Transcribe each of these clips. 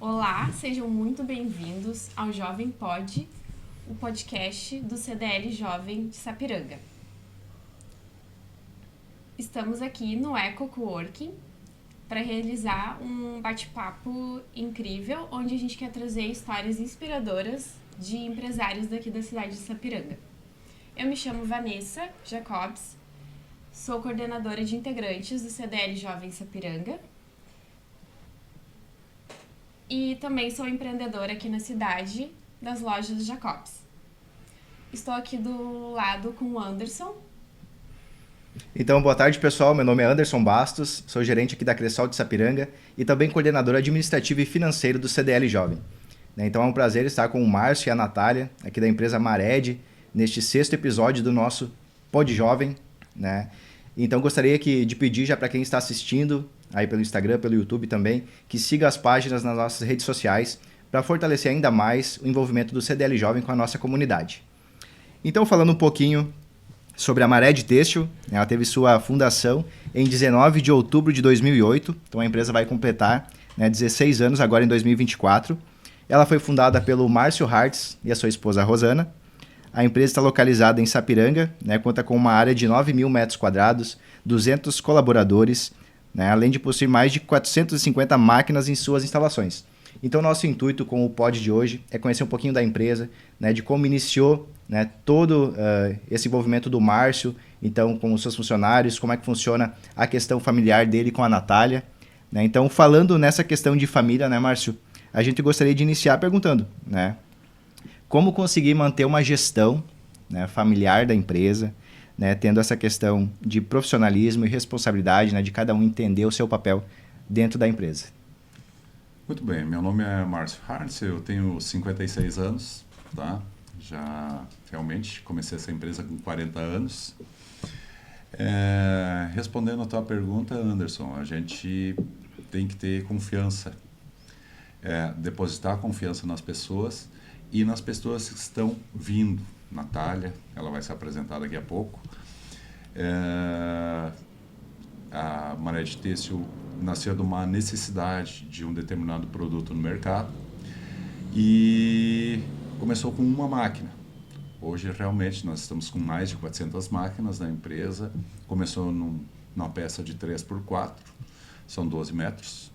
Olá, sejam muito bem-vindos ao Jovem Pod, o podcast do CDL Jovem de Sapiranga. Estamos aqui no Eco Coworking para realizar um bate-papo incrível, onde a gente quer trazer histórias inspiradoras de empresários daqui da cidade de Sapiranga. Eu me chamo Vanessa Jacobs, sou coordenadora de integrantes do CDL Jovem Sapiranga e também sou empreendedora aqui na cidade das lojas Jacobs. Estou aqui do lado com o Anderson. Então, boa tarde, pessoal. Meu nome é Anderson Bastos, sou gerente aqui da Cressol de Sapiranga e também coordenador administrativo e financeiro do CDL Jovem. Então, é um prazer estar com o Márcio e a Natália, aqui da empresa Mared, neste 6º episódio do nosso Pod Jovem, né? Então, gostaria de pedir já para quem está assistindo, aí pelo Instagram, pelo YouTube também, que siga as páginas nas nossas redes sociais para fortalecer ainda mais o envolvimento do CDL Jovem com a nossa comunidade. Então, falando um pouquinho sobre a Mared Têxtil, ela teve sua fundação em 19 de outubro de 2008, então a empresa vai completar 16 anos agora em 2024. Ela foi fundada pelo Márcio Hartz e a sua esposa Rosana. A empresa está localizada em Sapiranga, conta com uma área de 9.000 metros quadrados, 200 colaboradores, além de possuir mais de 450 máquinas em suas instalações. Então, nosso intuito com o pod de hoje é conhecer um pouquinho da empresa, de como iniciou todo esse envolvimento do Márcio, então com os seus funcionários, como é que funciona a questão familiar dele com a Natália. Então, falando nessa questão de família, Márcio, a gente gostaria de iniciar perguntando, como conseguir manter uma gestão familiar da empresa, tendo essa questão de profissionalismo e responsabilidade, de cada um entender o seu papel dentro da empresa. Muito bem, meu nome é Márcio Hartz, eu tenho 56 anos, tá? Já realmente comecei essa empresa com 40 anos. Respondendo a tua pergunta, Anderson, a gente tem que ter confiança, depositar confiança nas pessoas e nas pessoas que estão vindo. Natália, ela vai se apresentar daqui a pouco. A Mared Têxtil nasceu de uma necessidade de um determinado produto no mercado e começou com uma máquina. Hoje, realmente, nós estamos com mais de 400 máquinas na empresa. Começou numa peça de 3x4, são 12 metros,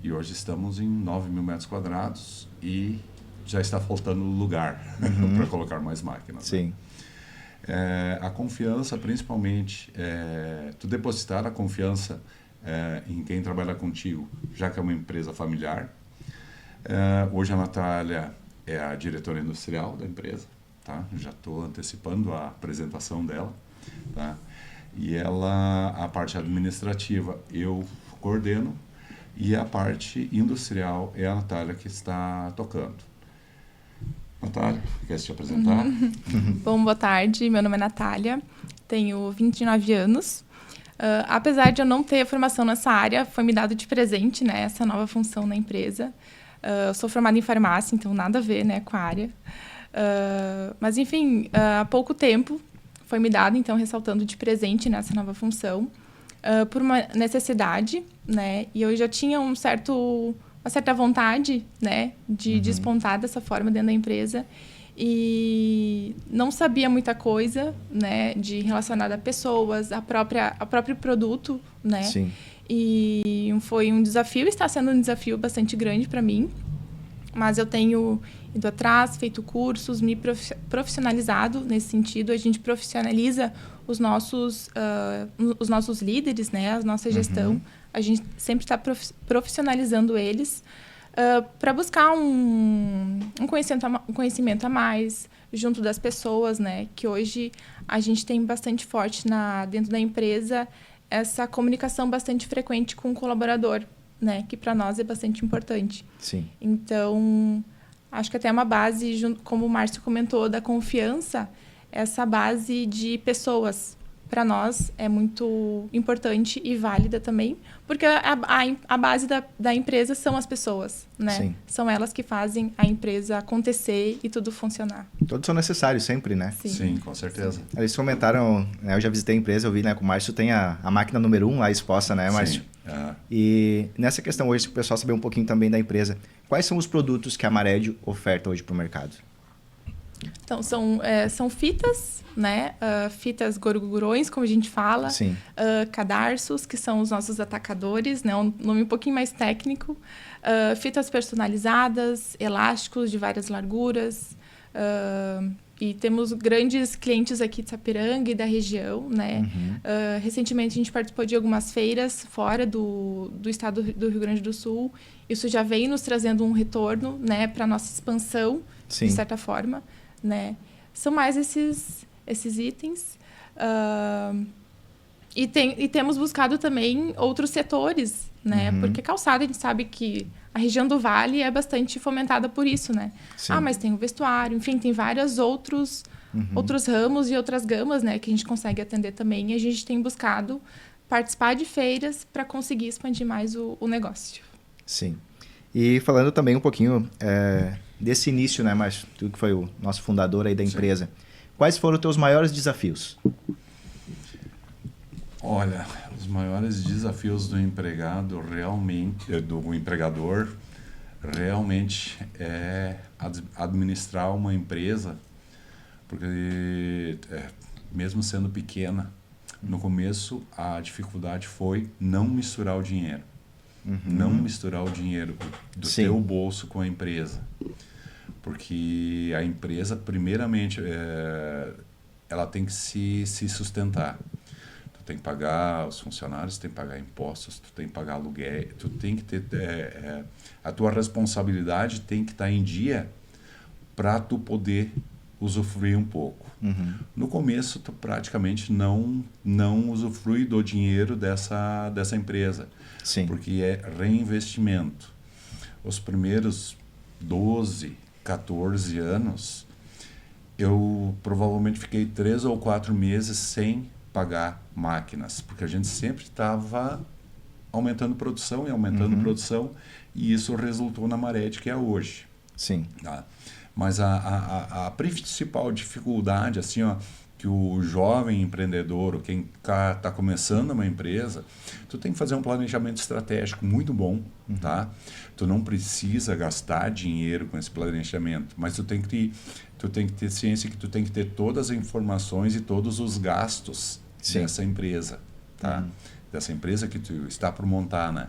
e hoje estamos em 9.000 metros quadrados e já está faltando lugar para colocar mais máquinas. Sim. A confiança, principalmente, tu depositar a confiança em quem trabalha contigo, já que é uma empresa familiar. Hoje a Natália é a diretora industrial da empresa, tá? Já estou antecipando a apresentação dela, tá? E ela, a parte administrativa, eu coordeno, e a parte industrial é a Natália que está tocando. Natália, quer se apresentar? Bom, boa tarde. Meu nome é Natália, tenho 29 anos. Apesar de eu não ter formação nessa área, foi me dado de presente, essa nova função na empresa. Eu sou formada em farmácia, então nada a ver, com a área. Mas, enfim, há pouco tempo foi me dado, então, ressaltando de presente nessa nova função, por uma necessidade, e eu já tinha uma certa vontade, de despontar dessa forma dentro da empresa e não sabia muita coisa, de relacionada a pessoas, ao próprio produto, Sim. E foi um desafio, está sendo um desafio bastante grande para mim, mas eu tenho ido atrás, feito cursos, me profissionalizado nesse sentido. A gente profissionaliza os nossos líderes, a nossa gestão. A gente sempre está profissionalizando eles para buscar um conhecimento a mais junto das pessoas, que hoje a gente tem bastante forte dentro da empresa essa comunicação bastante frequente com o colaborador, que para nós é bastante importante. Sim. Então, acho que até uma base, como o Márcio comentou, da confiança, essa base de pessoas, para nós é muito importante e válida também, porque a base da empresa são as pessoas, né? Sim. São elas que fazem a empresa acontecer e tudo funcionar. Todos são necessários sempre, né? Sim, com certeza. Eles comentaram, né, eu já visitei a empresa, eu vi, né, que o Márcio tem a máquina número 1 lá exposta, né, Márcio? Sim. E nessa questão hoje, se o pessoal saber um pouquinho também da empresa, quais são os produtos que a Mared oferta hoje para o mercado? Então, são fitas, né? Fitas gorgurões, como a gente fala. Sim. Cadarços, que são os nossos atacadores, né? Um nome um pouquinho mais técnico. Fitas personalizadas, elásticos de várias larguras. E temos grandes clientes aqui de Sapiranga e da região, né? Recentemente, a gente participou de algumas feiras fora do estado do Rio Grande do Sul. Isso já vem nos trazendo um retorno, né? Para a nossa expansão, Sim. de certa forma. Né? São mais esses itens. E temos buscado também outros setores, né? Porque calçada, a gente sabe que a região do Vale é bastante fomentada por isso, né? Sim. Mas tem o vestuário, enfim, tem vários outros ramos e outras gamas, né? Que a gente consegue atender também. E a gente tem buscado participar de feiras para conseguir expandir mais o negócio. Sim. E falando também um pouquinho desse início, né, Márcio? Tu que foi o nosso fundador aí da empresa. Quais foram os teus maiores desafios? Olha, os maiores desafios do empregador realmente é administrar uma empresa, porque mesmo sendo pequena, no começo a dificuldade foi não misturar o dinheiro. Não misturar o dinheiro do teu bolso com a empresa. Porque a empresa, primeiramente, ela tem que se sustentar. Tu tem que pagar os funcionários, tu tem que pagar impostos, tu tem que pagar aluguel, tu tem que ter... a tua responsabilidade tem que estar em dia para tu poder usufruir um pouco. No começo, tu praticamente não usufrui do dinheiro dessa empresa. Sim. Porque é reinvestimento. Os primeiros 12, 14 anos, eu provavelmente fiquei 3 ou 4 meses sem pagar máquinas, porque a gente sempre estava aumentando produção e aumentando produção, e isso resultou na Mared que é hoje. Sim. Tá? Mas a principal dificuldade, assim, ó, que o jovem empreendedor, ou quem está começando uma empresa, tu tem que fazer um planejamento estratégico muito bom, tá? Tu não precisa gastar dinheiro com esse planejamento, mas tu tem que ter ciência que tu tem que ter todas as informações e todos os gastos dessa empresa, tá? Dessa empresa que tu está por montar, né?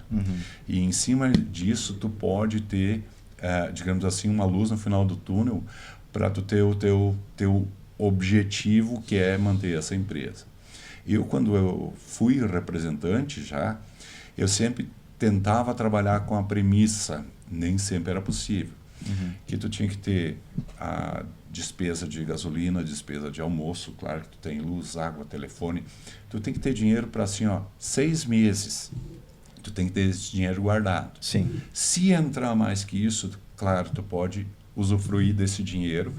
E em cima disso, tu pode ter, digamos assim, uma luz no final do túnel para tu ter o teu objetivo, que é manter essa empresa. Quando eu fui representante já, eu sempre tentava trabalhar com a premissa, nem sempre era possível, que tu tinha que ter a despesa de gasolina, despesa de almoço, claro que tu tem luz, água, telefone, tu tem que ter dinheiro para, assim, 6 meses, tu tem que ter esse dinheiro guardado. Sim. Se entrar mais que isso, claro, tu pode usufruir desse dinheiro,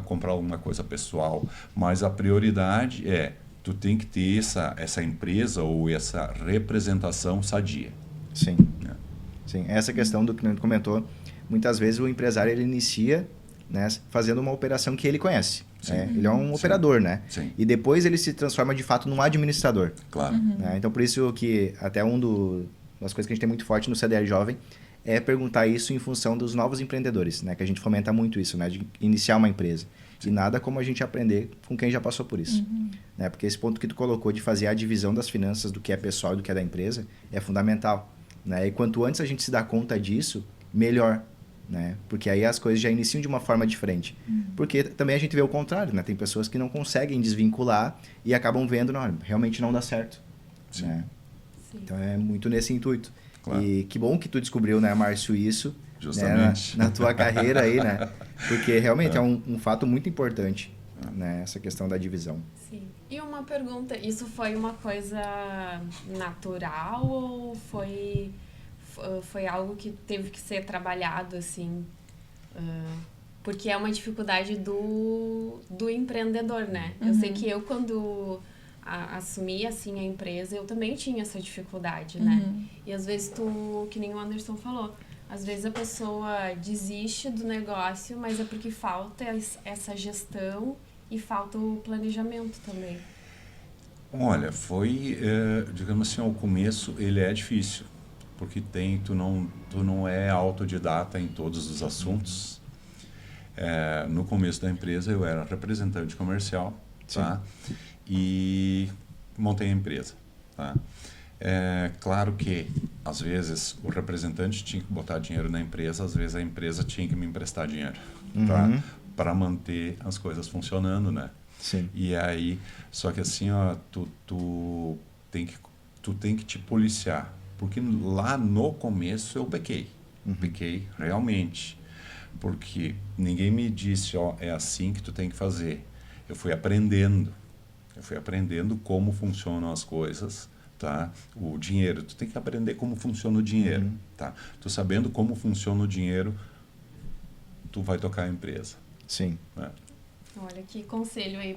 comprar alguma coisa pessoal, mas a prioridade tu tem que ter essa empresa ou essa representação sadia. Sim. Sim. Essa questão do que a gente comentou, muitas vezes o empresário ele inicia, né, fazendo uma operação que ele conhece. Ele é um operador, né? Sim. E depois ele se transforma de fato num administrador. Claro. Né? Então por isso que até das coisas que a gente tem muito forte no CDL Jovem é perguntar isso em função dos novos empreendedores, né? Que a gente fomenta muito isso, né? De iniciar uma empresa. E nada como a gente aprender com quem já passou por isso. Né? Porque esse ponto que tu colocou de fazer a divisão das finanças do que é pessoal e do que é da empresa é fundamental. Né? E quanto antes a gente se dá conta disso, melhor. Né? Porque aí as coisas já iniciam de uma forma diferente. Porque também a gente vê o contrário, né? Tem pessoas que não conseguem desvincular e acabam vendo, não, realmente não dá certo. Né? Então é muito nesse intuito. Claro. E que bom que tu descobriu, né, Márcio, isso, justamente, né, na tua carreira aí, né? Porque realmente é um fato muito importante, né, essa questão da divisão. Sim. E uma pergunta, isso foi uma coisa natural ou foi algo que teve que ser trabalhado, assim? Porque é uma dificuldade do empreendedor, né? Eu sei que quando assumir assim a empresa, eu também tinha essa dificuldade, né? E às vezes que nem o Anderson falou, às vezes a pessoa desiste do negócio, mas é porque falta essa gestão e falta o planejamento também. Olha, digamos assim, ao começo ele é difícil, porque tu não é autodidata em todos os assuntos. No começo da empresa eu era representante comercial, tá? E montei a empresa, tá? Claro que às vezes o representante tinha que botar dinheiro na empresa, às vezes a empresa tinha que me emprestar dinheiro, tá? Para manter as coisas funcionando, né? Sim. E aí, só que assim, ó, tu tem que te policiar, porque lá no começo eu pequei realmente, porque ninguém me disse, ó, é assim que tu tem que fazer. Eu fui aprendendo como funcionam as coisas, tá? O dinheiro, tu tem que aprender como funciona o dinheiro, tá? Tu sabendo como funciona o dinheiro, tu vai tocar a empresa. Sim. Olha, que conselho aí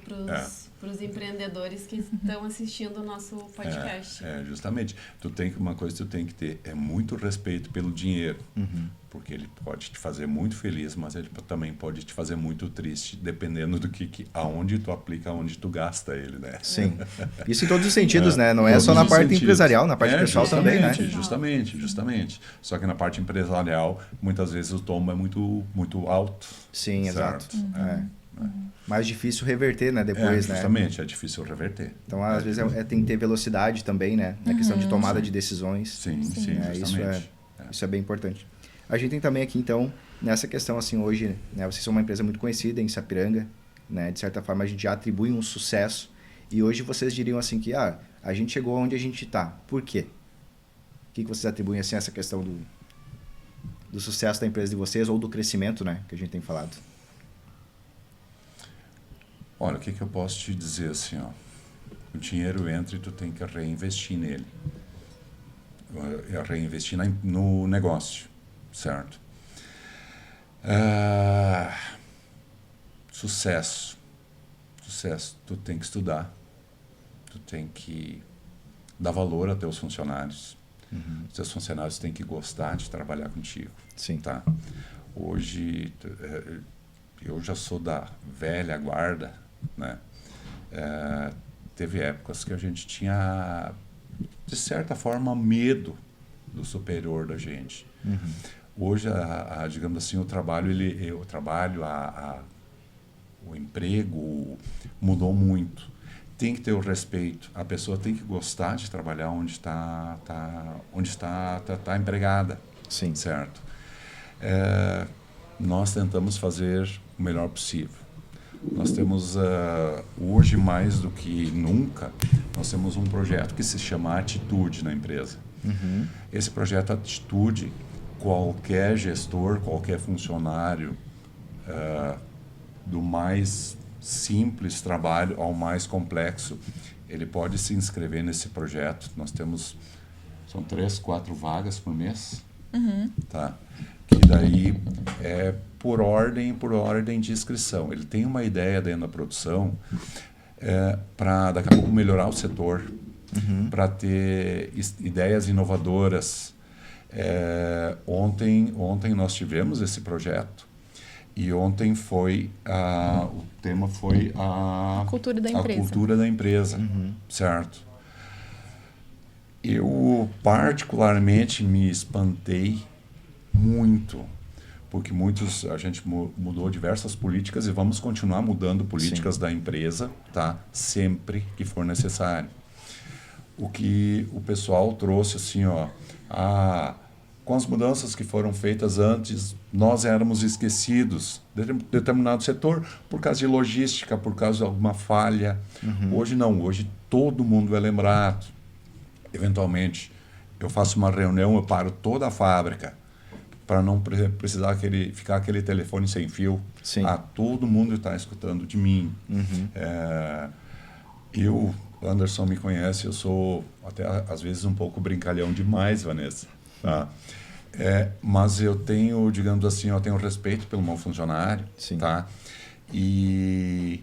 pros empreendedores que estão assistindo o nosso podcast. Justamente. Uma coisa que tu tem que ter é muito respeito pelo dinheiro, porque ele pode te fazer muito feliz, mas ele também pode te fazer muito triste, dependendo do aonde tu aplica, aonde tu gasta ele, né? Sim. Isso em todos os sentidos, né? Não é só na parte empresarial, na parte pessoal também, né? Justamente. Só que na parte empresarial, muitas vezes o tombo é muito, muito alto. Sim, certo? Exato. Mais difícil reverter, né? Depois, justamente, é difícil reverter. Então, às vezes, tem que ter velocidade também, né? Na questão de tomada de decisões. Sim, justamente. Isso é bem importante. A gente tem também aqui, então, nessa questão, assim, hoje, né? Vocês são uma empresa muito conhecida em Sapiranga, né? De certa forma, a gente já atribui um sucesso. E hoje vocês diriam assim que, a gente chegou onde a gente está. Por quê? O que vocês atribuem, assim, a essa questão do sucesso da empresa de vocês ou do crescimento, né? Que a gente tem falado. Olha, o que eu posso te dizer assim, ó? O dinheiro entra e tu tem que reinvestir nele. Reinvestir no negócio, certo? Sucesso. Tu tem que estudar. Tu tem que dar valor a teus funcionários. Os teus funcionários têm que gostar de trabalhar contigo. Sim. Tá? Hoje, eu já sou da velha guarda, né? Teve épocas que a gente tinha, de certa forma, medo do superior da gente. Hoje, digamos assim, o emprego mudou muito. Tem que ter o respeito. A pessoa tem que gostar de trabalhar onde está empregada. Sim. Certo? Nós tentamos fazer o melhor possível. Nós temos, hoje mais do que nunca, nós temos um projeto que se chama Atitude na empresa. Esse projeto Atitude, qualquer gestor, qualquer funcionário, do mais simples trabalho ao mais complexo, ele pode se inscrever nesse projeto. Nós temos, são 3, 4 vagas por mês, tá? Que daí é por ordem de inscrição. Ele tem uma ideia dentro da produção para daqui a pouco melhorar o setor, para ter ideias inovadoras. Ontem nós tivemos esse projeto e ontem o tema foi a cultura da empresa. A cultura da empresa, certo? Eu particularmente me espantei muito, porque a gente mudou diversas políticas e vamos continuar mudando políticas da empresa, tá? Sempre que for necessário. O que o pessoal trouxe assim, ó, com as mudanças que foram feitas antes, nós éramos esquecidos de determinado setor por causa de logística, por causa de alguma falha. Hoje não, hoje todo mundo é lembrado. Eventualmente, eu faço uma reunião, eu paro toda a fábrica para não precisar ficar aquele telefone sem fio. Todo mundo está escutando de mim. Anderson me conhece, eu sou até às vezes um pouco brincalhão demais, Vanessa. Tá? Mas eu tenho, digamos assim, eu tenho respeito pelo meu funcionário. Tá? E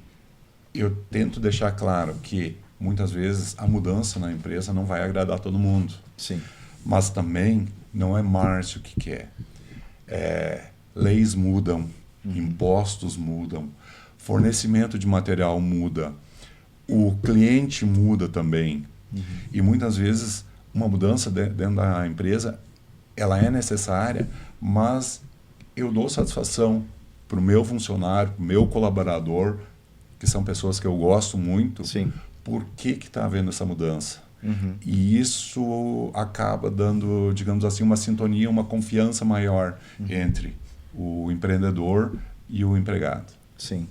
eu tento deixar claro que muitas vezes a mudança na empresa não vai agradar todo mundo. Sim. Mas também não é Márcio que quer. Leis mudam, impostos mudam, fornecimento de material muda, o cliente muda também. E muitas vezes uma mudança dentro da empresa, ela é necessária, mas eu dou satisfação para o meu funcionário, para o meu colaborador, que são pessoas que eu gosto muito. Sim. Por que está havendo essa mudança? E isso acaba dando, digamos assim, uma sintonia, uma confiança maior entre o empreendedor e o empregado. Sim.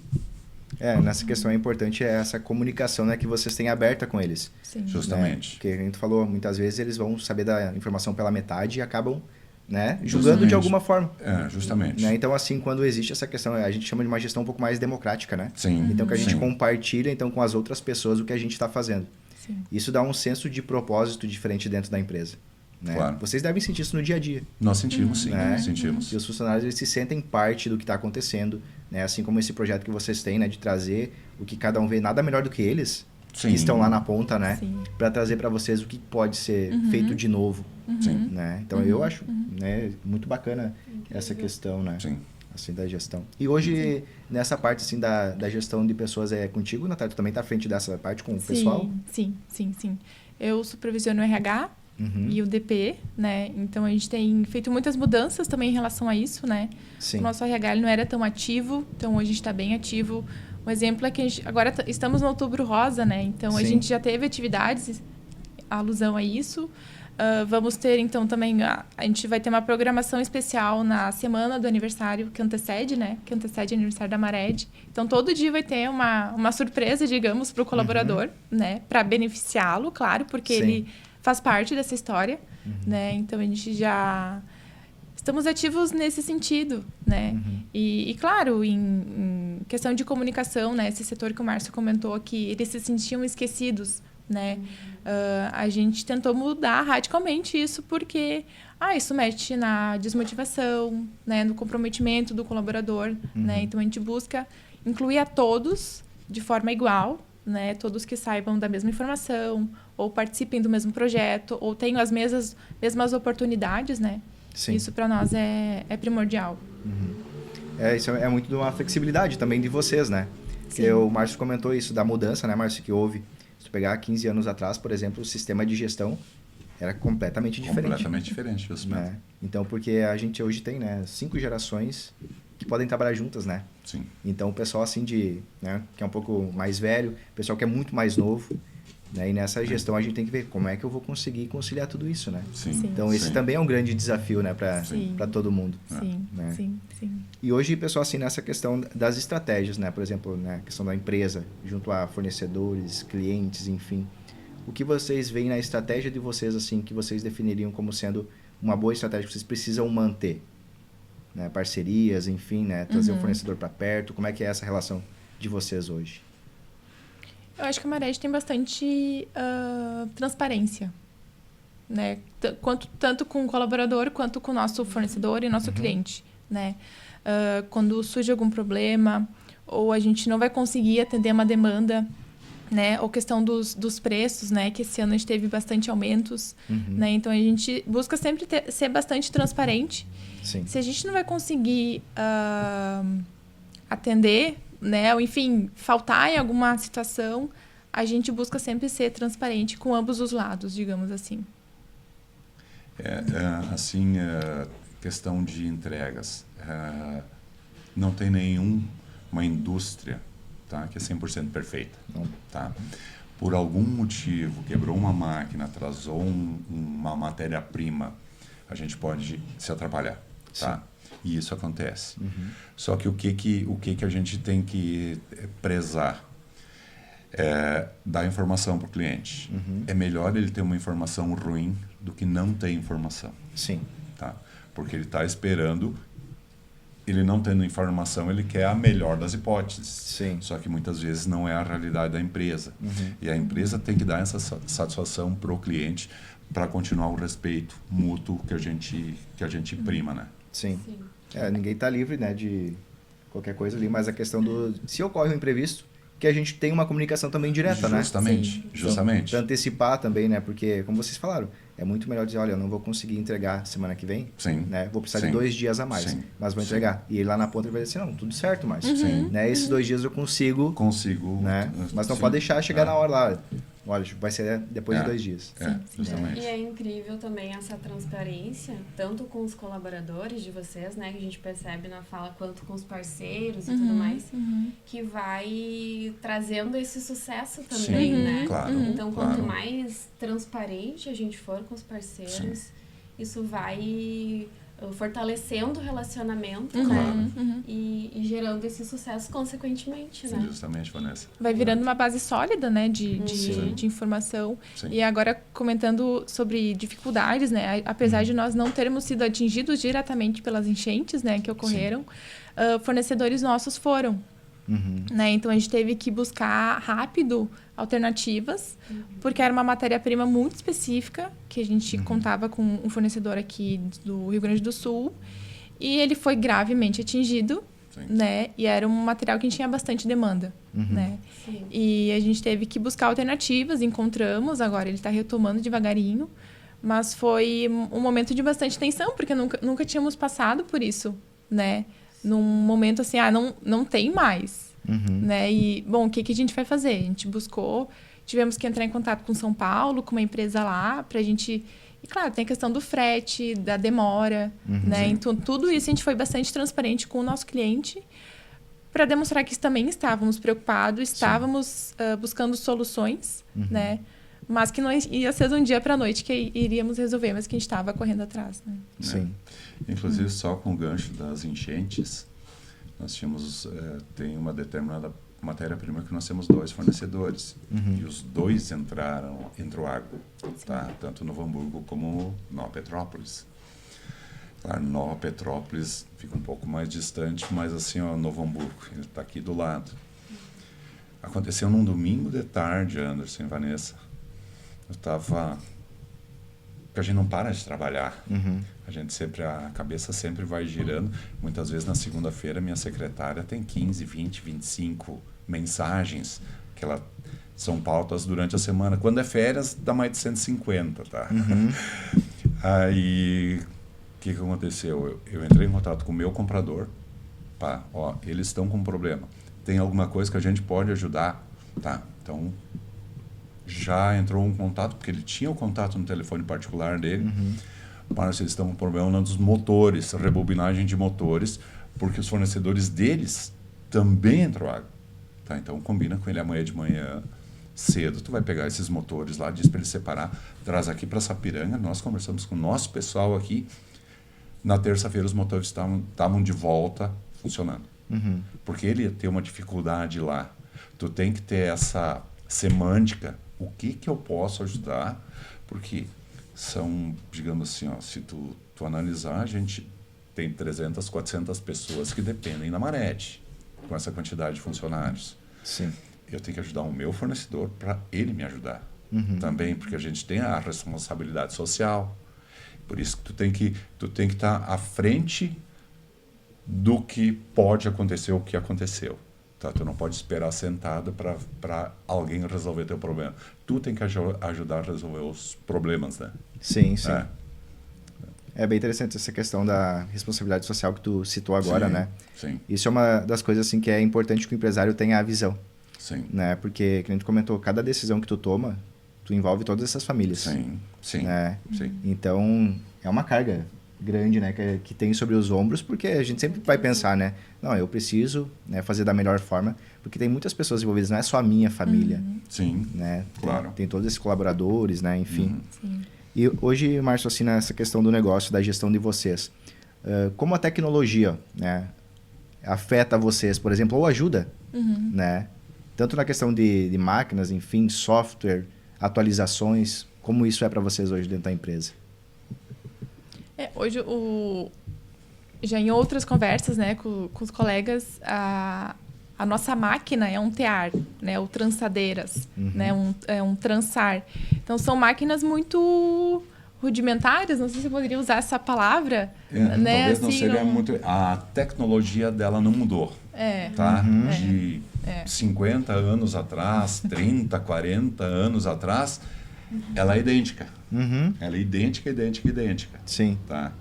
Nessa questão é importante essa comunicação, né, que vocês têm aberta com eles. Sim. Justamente. Né? Porque a gente falou, muitas vezes eles vão saber da informação pela metade e acabam, né, julgando de alguma forma. Justamente. Né? Então, assim, quando existe essa questão, a gente chama de uma gestão um pouco mais democrática, né? Sim. Então, que a gente Sim. compartilha então com as outras pessoas o que a gente está fazendo. Sim. Isso dá um senso de propósito diferente dentro da empresa. Né? Claro. Vocês devem sentir isso no dia a dia. Nós sentimos, sim. Né? Sentimos. E os funcionários eles se sentem parte do que está acontecendo, né? Assim como esse projeto que vocês têm, né, de trazer o que cada um vê, nada melhor do que eles, Sim. que estão lá na ponta, né, Sim. para trazer para vocês o que pode ser feito de novo, Sim. né? Então eu acho, né, muito bacana essa questão, né, Sim. assim, da gestão. E hoje nessa parte assim da gestão de pessoas é contigo, Natália, tu também tá à frente dessa parte com o pessoal? Sim. Eu supervisiono o RH e o DP, né? Então a gente tem feito muitas mudanças também em relação a isso, né? Sim. O nosso RH ele não era tão ativo, então hoje a gente está bem ativo. Um exemplo é que agora estamos no Outubro Rosa, né? Então a Sim. gente já teve atividades, alusão a isso. Vamos ter, então, também... A gente vai ter uma programação especial na semana do aniversário que antecede, né? Que antecede o aniversário da Mared. Então, todo dia vai ter uma surpresa, digamos, para o colaborador, né? Para beneficiá-lo, claro, porque Sim. ele faz parte dessa história, né? Então, a gente já... Estamos ativos nesse sentido, né? E claro, em questão de comunicação, né? Esse setor que o Márcio comentou aqui, eles se sentiam esquecidos, né? A gente tentou mudar radicalmente isso porque isso mexe na desmotivação, né? No comprometimento do colaborador, né? Então a gente busca incluir a todos de forma igual, né? Todos que saibam da mesma informação ou participem do mesmo projeto ou tenham as mesmas oportunidades, né? Sim. Isso para nós é primordial. Isso é muito de uma flexibilidade também de vocês, né? Porque o Márcio comentou isso da mudança, né, Márcio, que houve. Se tu pegar 15 anos atrás, por exemplo, o sistema de gestão era completamente diferente. Completamente diferente, justamente. Né? Então, porque a gente hoje tem, né, 5 gerações que podem trabalhar juntas, né? Sim. Então, o pessoal assim né, que é um pouco mais velho, o pessoal que é muito mais novo, né? E nessa gestão a gente tem que ver como é que eu vou conseguir conciliar tudo isso, né? Sim. Sim. Então, esse também é um grande desafio, né, para todo mundo. Sim, Né? sim. E hoje, pessoal, assim, nessa questão das estratégias, né? Por exemplo, né, a questão da empresa, junto a fornecedores, clientes, enfim. O que vocês veem na estratégia de vocês, assim, que vocês definiriam como sendo uma boa estratégia que vocês precisam manter? Né? Parcerias, enfim, né? Trazer o fornecedor para perto. Como é que é essa relação de vocês hoje? Eu acho que a Mared tem bastante transparência, né? Tanto com o colaborador quanto com o nosso fornecedor e nosso cliente, né? Quando surge algum problema ou a gente não vai conseguir atender uma demanda, né? Ou questão dos preços, né? Que esse ano a gente teve bastante aumentos, né? Então a gente busca sempre ser bastante transparente. Sim. Se a gente não vai conseguir atender, né? Ou enfim, faltar em alguma situação, a gente busca sempre ser transparente com ambos os lados, digamos assim. Assim, questão de entregas. Não tem nenhuma indústria, tá, que é 100% perfeita. Não. Tá? Por algum motivo, quebrou uma máquina, atrasou uma matéria-prima, a gente pode se atrapalhar. Tá? E isso acontece. Só que o que a gente tem que prezar? Dar informação para o cliente. É melhor ele ter uma informação ruim do que não ter informação. Sim. Tá? Porque ele está esperando, ele não tendo informação, ele quer a melhor das hipóteses. Sim. Só que muitas vezes não é a realidade da empresa. E a empresa tem que dar essa satisfação para o cliente para continuar o respeito mútuo que a gente prima, né? Sim. Ninguém está livre, né, de qualquer coisa ali, mas a questão se ocorre um imprevisto, que a gente tenha uma comunicação também direta, né? Justamente, justamente. Para antecipar também, né? Porque, como vocês falaram, é muito melhor dizer, olha, eu não vou conseguir entregar semana que vem, Sim. né? Vou precisar Sim. de 2 dias a mais, Sim. mas vou entregar. E ele lá na ponta ele vai dizer assim, não, tudo certo, Márcio. Sim. Né? Esses 2 dias eu consigo, né? Mas não sim. pode deixar chegar na hora lá. Olha, vai ser depois de 2 dias. Justamente. E é incrível também essa transparência, tanto com os colaboradores de vocês, né, que a gente percebe na fala, quanto com os parceiros e tudo mais, que vai trazendo esse sucesso também, né? Claro, Então, claro. quanto mais transparente a gente for com os parceiros, isso vai fortalecendo o relacionamento, né? E gerando esse sucesso consequentemente, né? Justamente, Vanessa. Vai virando uma base sólida, né, de informação. Sim. E agora, comentando sobre dificuldades, né, apesar de nós não termos sido atingidos diretamente pelas enchentes, né, que ocorreram, fornecedores nossos foram. Né? Então, a gente teve que buscar rápido alternativas, porque era uma matéria-prima muito específica, que a gente contava com um fornecedor aqui do Rio Grande do Sul, e ele foi gravemente atingido, né? E era um material que a gente tinha bastante demanda, né? Sim. E a gente teve que buscar alternativas, encontramos, agora ele está retomando devagarinho, mas foi um momento de bastante tensão, porque nunca tínhamos passado por isso, né? Num momento assim, não tem mais, né? E, bom, o que a gente vai fazer? A gente buscou, tivemos que entrar em contato com São Paulo, com uma empresa lá, pra gente... E, claro, tem a questão do frete, da demora, né? Então, tudo isso a gente foi bastante transparente com o nosso cliente para demonstrar que também estávamos preocupados, estávamos buscando soluções, né? Mas que não ia ser de um dia para a noite que iríamos resolver, mas que a gente estava correndo atrás, né? Sim. Inclusive, só com o gancho das enchentes, nós tínhamos, tem uma determinada matéria-prima que nós temos 2 fornecedores. E os 2 entrou água, tá? Tanto Novo Hamburgo como Nova Petrópolis. Claro, Nova Petrópolis fica um pouco mais distante, mas assim, ó, Novo Hamburgo, ele está aqui do lado. Aconteceu num domingo de tarde, Anderson e Vanessa. Eu estava... Porque a gente não para de trabalhar. A gente a cabeça sempre vai girando. Muitas vezes na segunda-feira minha secretária tem 15, 20, 25 mensagens que são pautas durante a semana. Quando é férias, dá mais de 150, tá? Aí, o que aconteceu? Eu entrei em contato com o meu comprador. Pá, ó, eles estão com um problema. Tem alguma coisa que a gente pode ajudar? Tá, então... Já entrou um contato, porque ele tinha o contato no telefone particular dele, para se eles estão com problema dos motores, rebobinagem de motores, porque os fornecedores deles também entrou água. Tá, então combina com ele amanhã de manhã, cedo, tu vai pegar esses motores lá, diz para ele separar, traz aqui para Sapiranga, nós conversamos com o nosso pessoal aqui, na terça-feira os motores estavam de volta funcionando. Porque ele ia ter uma dificuldade lá. Tu tem que ter essa semântica. O que eu posso ajudar? Porque são, digamos assim, ó, se tu analisar, a gente tem 300, 400 pessoas que dependem da Marete, com essa quantidade de funcionários. Sim. Eu tenho que ajudar o meu fornecedor para ele me ajudar. Também, porque a gente tem a responsabilidade social. Por isso que tu tem que estar à frente do que pode acontecer, o que aconteceu. Tá? Tu não pode esperar sentado para alguém resolver teu problema. Tu tem que ajudar a resolver os problemas, né? Sim. É bem interessante essa questão da responsabilidade social que tu citou agora, né? Sim. Isso é uma das coisas assim que é importante que o empresário tenha a visão. Sim. Né? Porque, como a gente comentou, cada decisão que tu toma, tu envolve todas essas famílias. Sim. Né? Sim. Então, é uma carga grande, né, que tem sobre os ombros, porque a gente sempre vai pensar, né, não, eu preciso, né, fazer da melhor forma, porque tem muitas pessoas envolvidas, não é só a minha família, Sim, né, claro. Tem todos esses colaboradores, né, enfim. Sim. E hoje, Márcio, assim, nessa questão do negócio, da gestão de vocês, como a tecnologia, né, afeta vocês, por exemplo, ou ajuda, né, tanto na questão de máquinas, enfim, software, atualizações, como isso é para vocês hoje dentro da empresa? Hoje, já em outras conversas, né, com os colegas, a nossa máquina é um tear, né, o trançadeiras, né, um trançar. Então, são máquinas muito rudimentares, não sei se eu poderia usar essa palavra, né? Talvez não assim, seria muito... A tecnologia dela não mudou, tá? De 50 anos atrás, 30, 40 anos atrás, ela é idêntica. Ela é idêntica, idêntica, idêntica. Sim. Tá?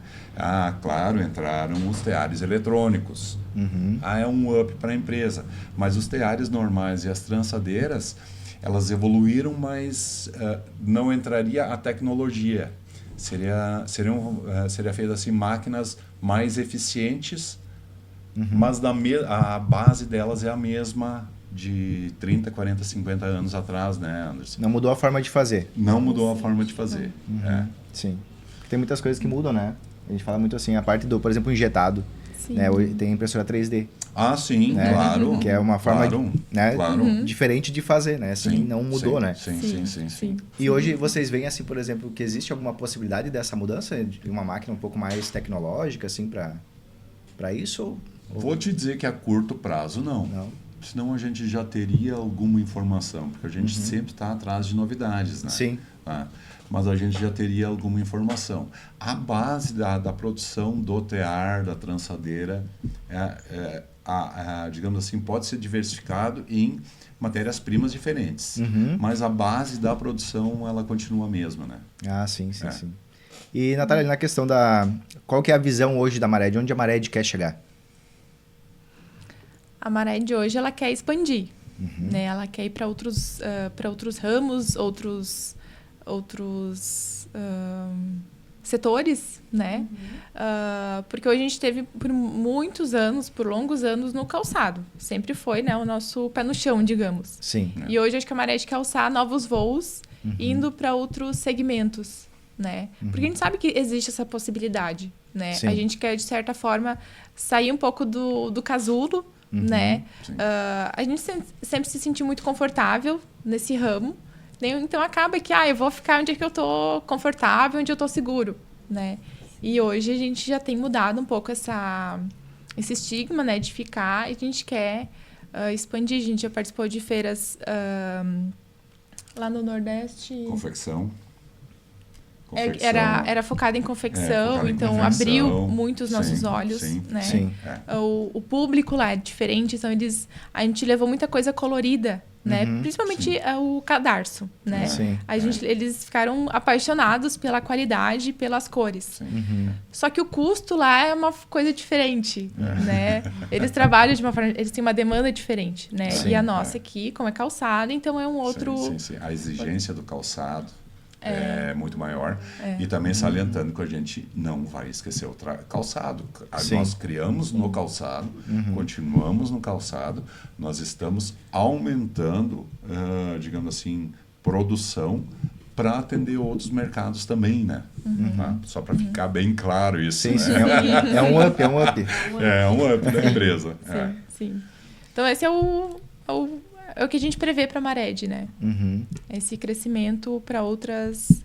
Claro, entraram os teares eletrônicos. É um up para a empresa. Mas os teares normais e as trançadeiras, elas evoluíram, mas não entraria a tecnologia. Seria feita assim, máquinas mais eficientes, mas a base delas é a mesma de 30, 40, 50 anos atrás, né, Anderson? Não mudou a forma de fazer. Não mudou a forma de fazer. Sim. Tem muitas coisas que mudam, né? A gente fala muito assim, a parte do, por exemplo, injetado. Sim. Né? Tem impressora 3D. Sim, né? claro. Que é uma forma né? Claro. diferente de fazer, né? Assim, não mudou, né? Sim. E hoje vocês veem, assim, por exemplo, que existe alguma possibilidade dessa mudança de uma máquina um pouco mais tecnológica, assim, para isso? Vou te dizer que a curto prazo, não. Senão a gente já teria alguma informação, porque a gente sempre está atrás de novidades, né? Sim. Tá? Mas a gente já teria alguma informação. A base da produção do tear, da trançadeira, digamos assim, pode ser diversificado em matérias-primas diferentes. Mas a base da produção, ela continua a mesma, né? Sim. E, Natália, na questão qual que é a visão hoje da Marede? Onde a Marede quer chegar? A Marede hoje, ela quer expandir, né? Ela quer ir para outros ramos, outros setores, né? Porque hoje a gente teve por longos anos no calçado. Sempre foi, né, o nosso pé no chão, digamos. Sim. E hoje acho que a Marede quer alçar novos voos, indo para outros segmentos, né? Porque a gente sabe que existe essa possibilidade, né? Sim. A gente quer, de certa forma, sair um pouco do casulo, né? A gente sempre se sentiu muito confortável nesse ramo. Então, acaba que eu vou ficar onde é que eu estou confortável, onde eu estou seguro, né? E hoje a gente já tem mudado um pouco esse estigma, né, de ficar, e a gente quer expandir. A gente já participou de feiras lá no Nordeste. Confecção. Era focada em confecção, então abriu muito os nossos olhos, né? Sim. O público lá é diferente, então a gente levou muita coisa colorida, né? Principalmente o cadarço, né? Eles ficaram apaixonados pela qualidade e pelas cores. Só que o custo lá é uma coisa diferente, né? Eles trabalham de uma forma, eles têm uma demanda diferente, né? E a nossa aqui, como é calçado, então é um outro... Sim. A exigência do calçado é muito maior. E também salientando que a gente não vai esquecer o calçado. Nós criamos no calçado, continuamos no calçado, nós estamos aumentando, digamos assim, produção para atender outros mercados também, né? Só para ficar bem claro isso. Sim, né? sim. É um up. É um up da empresa. Sim. Então, esse é o que a gente prevê para a Marede, né? Esse crescimento para outros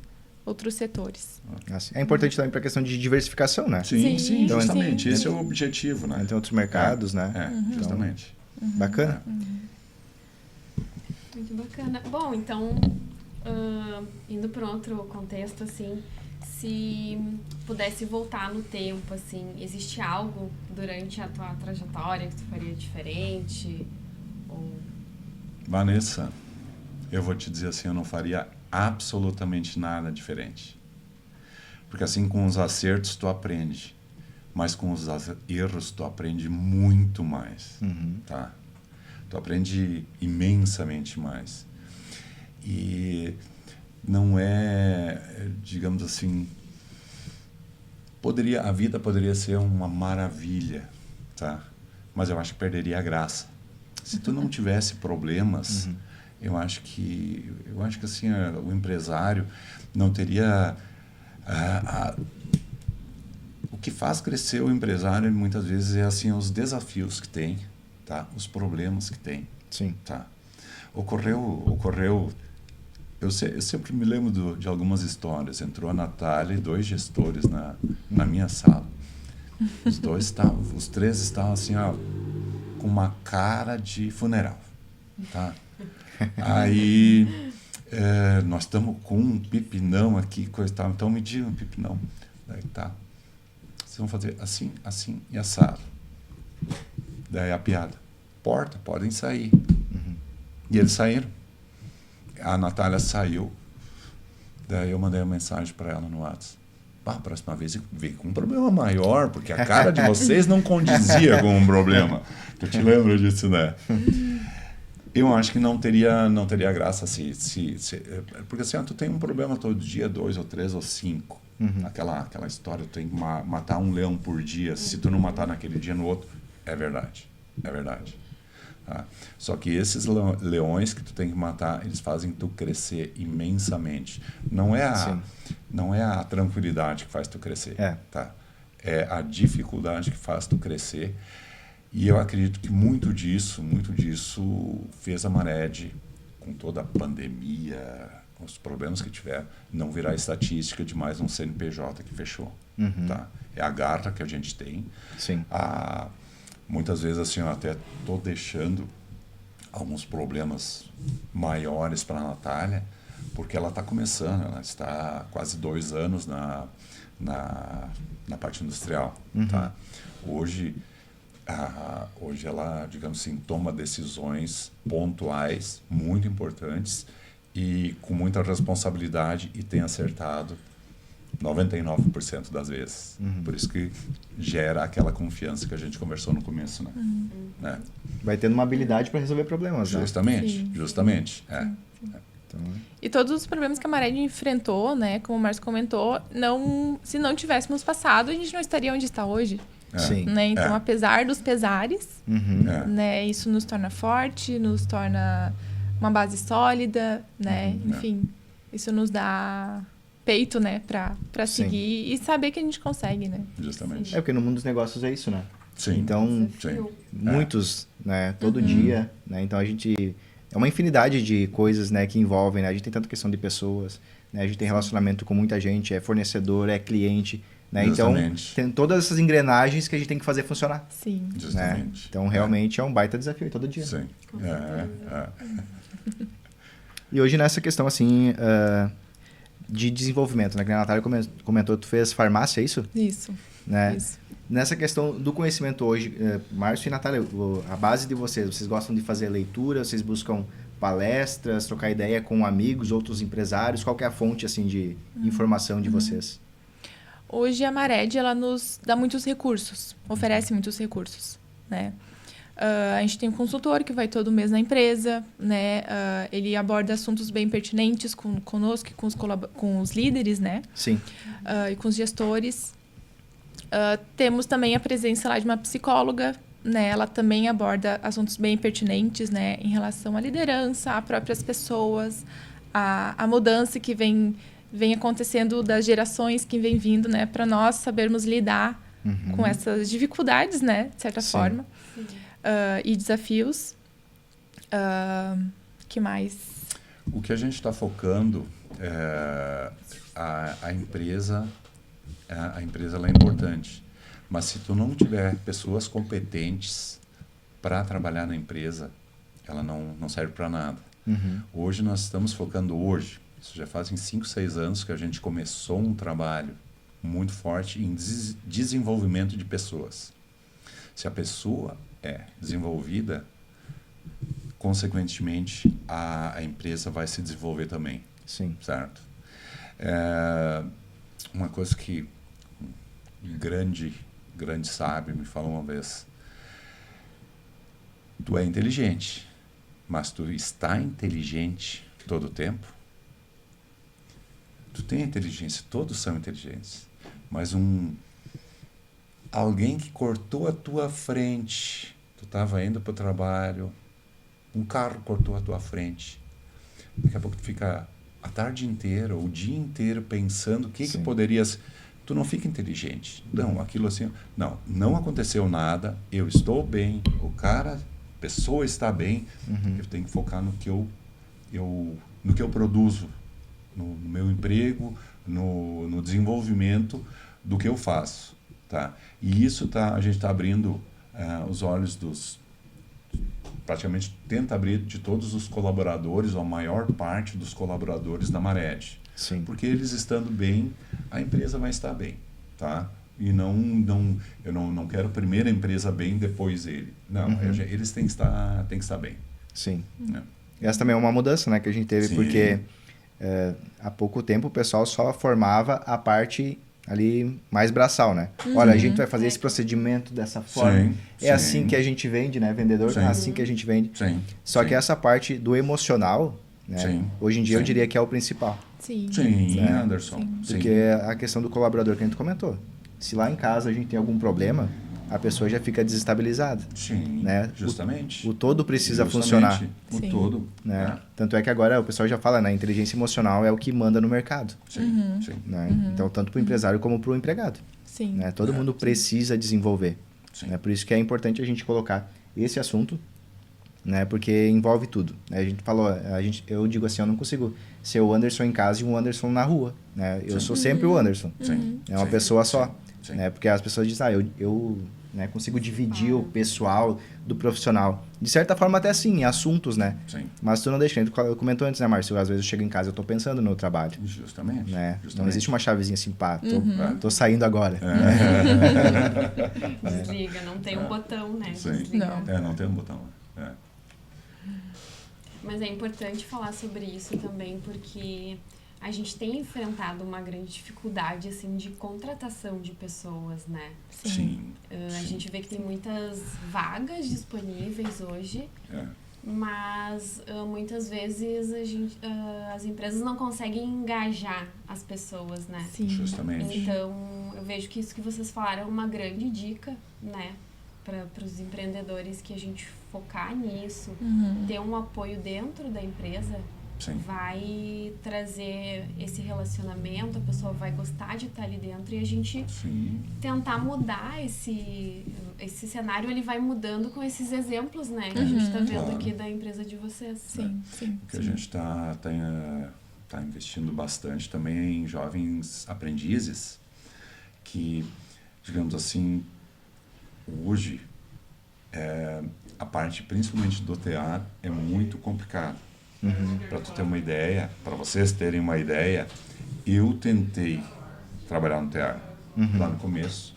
setores. É importante também para a questão de diversificação, né? Sim, justamente. Sim. Esse é o objetivo, né? Tem outros mercados, né? Justamente. Bacana. Muito bacana. Bom, então, indo para outro contexto, assim, se pudesse voltar no tempo, assim, existe algo durante a tua trajetória que tu faria diferente? Vanessa, eu vou te dizer assim, eu não faria absolutamente nada diferente. Porque assim, com os acertos tu aprende, mas com os erros tu aprende muito mais, tá? Tu aprende imensamente mais. E não é, digamos assim, a vida poderia ser uma maravilha, tá? Mas eu acho que perderia a graça. Se tu não tivesse problemas, eu acho que assim, o empresário não teria... O que faz crescer o empresário, muitas vezes, é assim, os desafios que tem, tá? Os problemas que tem. Sim. Tá? Ocorreu... Eu sempre me lembro de algumas histórias. Entrou a Natália e 2 gestores na minha sala. Os 3 estavam assim, com uma cara de funeral, tá? Aí Nós estamos com um pipinão aqui, coisa e tal, então me diga um pipinão. Daí tá. Vocês vão fazer assim, assim e assado. Daí a piada. Porta, podem sair. E eles saíram. A Natália saiu. Daí eu mandei uma mensagem para ela no WhatsApp. A próxima vez veio com um problema maior, porque a cara de vocês não condizia com um problema. Tu te lembra disso, né? Eu acho que não teria graça porque assim, tu tem um problema todo dia, 2 ou 3 ou 5. Aquela história, tu tem que matar um leão por dia. Se tu não matar naquele dia, no outro, é verdade. É verdade. Tá? Só que esses leões que tu tem que matar, eles fazem tu crescer imensamente. Não é a tranquilidade que faz tu crescer. Tá? É a dificuldade que faz tu crescer. E eu acredito que muito disso fez a Marede, com toda a pandemia, com os problemas que tiver, não virar estatística de mais um CNPJ que fechou. Tá? É a garra que a gente tem. Sim. Muitas vezes assim, eu até estou deixando alguns problemas maiores para a Natália, porque ela está começando, ela está há quase 2 anos na parte industrial. Tá? Hoje ela, digamos assim, toma decisões pontuais, muito importantes e com muita responsabilidade, e tem acertado 99% das vezes. Por isso que gera aquela confiança que a gente conversou no começo, né? Vai tendo uma habilidade para resolver problemas, né? Justamente. Então, E todos os problemas que a Marede enfrentou, né, como o Márcio comentou, se não tivéssemos passado, a gente não estaria onde está hoje. Sim. Né? Então, apesar dos pesares, né, isso nos torna forte, nos torna uma base sólida, né? Enfim, isso nos dá peito, né, para seguir e saber que a gente consegue, né? Justamente. porque no mundo dos negócios é isso, né? Sim. Então, muitos, né, todo dia, né? Então a gente é uma infinidade de coisas, né, que envolvem, né? A gente tem tanta questão de pessoas, né? A gente tem relacionamento com muita gente, é fornecedor, é cliente, né? Então, tem todas essas engrenagens que a gente tem que fazer funcionar. Sim. Justamente. Né? Então, realmente é um baita desafio todo dia. Sim. E hoje nessa questão, assim, de desenvolvimento, né? Que a Natália comentou, tu fez farmácia, é isso? Isso. Né? Isso. Nessa questão do conhecimento hoje, Márcio e Natália, a base de vocês gostam de fazer leitura, vocês buscam palestras, trocar ideia com amigos, outros empresários? Qual que é a fonte, assim, de informação de vocês? Hoje a Marede, ela nos dá muitos recursos, oferece muitos recursos, né? A gente tem um consultor que vai todo mês na empresa, né? Ele aborda assuntos bem pertinentes conosco, com os líderes, né? Sim. E com os gestores. Temos também a presença lá de uma psicóloga, né? Ela também aborda assuntos bem pertinentes, né? Em relação à liderança, a próprias pessoas, a mudança que vem acontecendo das gerações que vem vindo, né? Para nós sabermos lidar com essas dificuldades, né? De certa forma. E desafios. Que mais? O que a gente está focando, a empresa ela é importante, mas se tu não tiver pessoas competentes para trabalhar na empresa, ela não serve para nada. Hoje nós estamos focando isso já fazem 5, 6 anos que a gente começou um trabalho muito forte em desenvolvimento de pessoas. Se a pessoa é desenvolvida, consequentemente, a empresa vai se desenvolver também. Sim. Certo? Uma coisa que um grande sábio me falou uma vez: tu é inteligente, mas tu está inteligente todo o tempo? Tu tem inteligência, todos são inteligentes, mas alguém que cortou a tua frente, tu estava indo para o trabalho, um carro cortou a tua frente, daqui a pouco tu fica a tarde inteira, o dia inteiro pensando o que poderias... Tu não fica inteligente. Não, aquilo assim... Não aconteceu nada, eu estou bem, a pessoa está bem, eu tenho que focar no que eu produzo, no meu emprego, no desenvolvimento do que eu faço. Tá? E isso a gente está abrindo os olhos praticamente tenta abrir de todos os colaboradores, ou a maior parte dos colaboradores da Marede. Sim. Porque eles estando bem, a empresa vai estar bem, tá? E eu não quero primeiro a empresa bem, depois ele. Não, eles têm que estar bem. Sim. Né? Essa também é uma mudança, né, que a gente teve, Sim. porque há pouco tempo o pessoal só formava a parte ali mais braçal, né? Olha, a gente vai fazer esse procedimento dessa forma. Sim, assim que a gente vende, né, vendedor? Sim. Assim que a gente vende. Sim. Só sim. que essa parte do emocional, né, Sim. hoje em dia eu Sim. diria que é o principal. Sim. Sim, Anderson. Sim. Porque a questão do colaborador que a gente comentou. Se lá em casa a gente tem algum problema, a pessoa já fica desestabilizada. Sim, né? justamente. O todo precisa Justamente, funcionar. O Sim. todo. Né? Tanto é que agora o pessoal já fala, né? A inteligência emocional é o que manda no mercado. Sim, sim. Né? Então, tanto para o empresário como para o empregado. Sim. Né? Todo mundo precisa desenvolver. Sim. Né? Por isso que é importante a gente colocar esse assunto, né? Porque envolve tudo. Né? A gente falou, eu digo assim, eu não consigo ser o Anderson em casa e um Anderson na rua. Né? Eu sou sempre o Anderson. Sim. É uma Sim. pessoa só. Sim. Né? Porque as pessoas dizem, eu né, consigo dividir o pessoal do profissional. De certa forma, até assim, em assuntos, né? Sim. Mas tu não deixa. Tu comentou antes, né, Márcio? Às vezes eu chego em casa e eu tô pensando no meu trabalho. Justamente. Né? Justamente. Não existe uma chavezinha assim, pá, tô saindo agora. Desliga, não tem um botão, né? Sim. Desliga. Não tem um botão. É. Mas é importante falar sobre isso também, porque a gente tem enfrentado uma grande dificuldade, assim, de contratação de pessoas, né? Sim. A gente vê que tem muitas vagas disponíveis hoje, mas muitas vezes as empresas não conseguem engajar as pessoas, né? Sim. Justamente. Então, eu vejo que isso que vocês falaram é uma grande dica, né? Para os empreendedores, que a gente focar nisso, ter um apoio dentro da empresa, Sim. vai trazer esse relacionamento, a pessoa vai gostar de estar ali dentro e a gente Sim. tentar mudar esse cenário, ele vai mudando com esses exemplos, né? Que a gente está vendo aqui da empresa de vocês. Sim, sim. Que a gente está investindo bastante também em jovens aprendizes que, digamos assim, hoje a parte principalmente do TA é muito complicado. Para tu ter uma ideia, para vocês terem uma ideia, eu tentei trabalhar no TA lá no começo.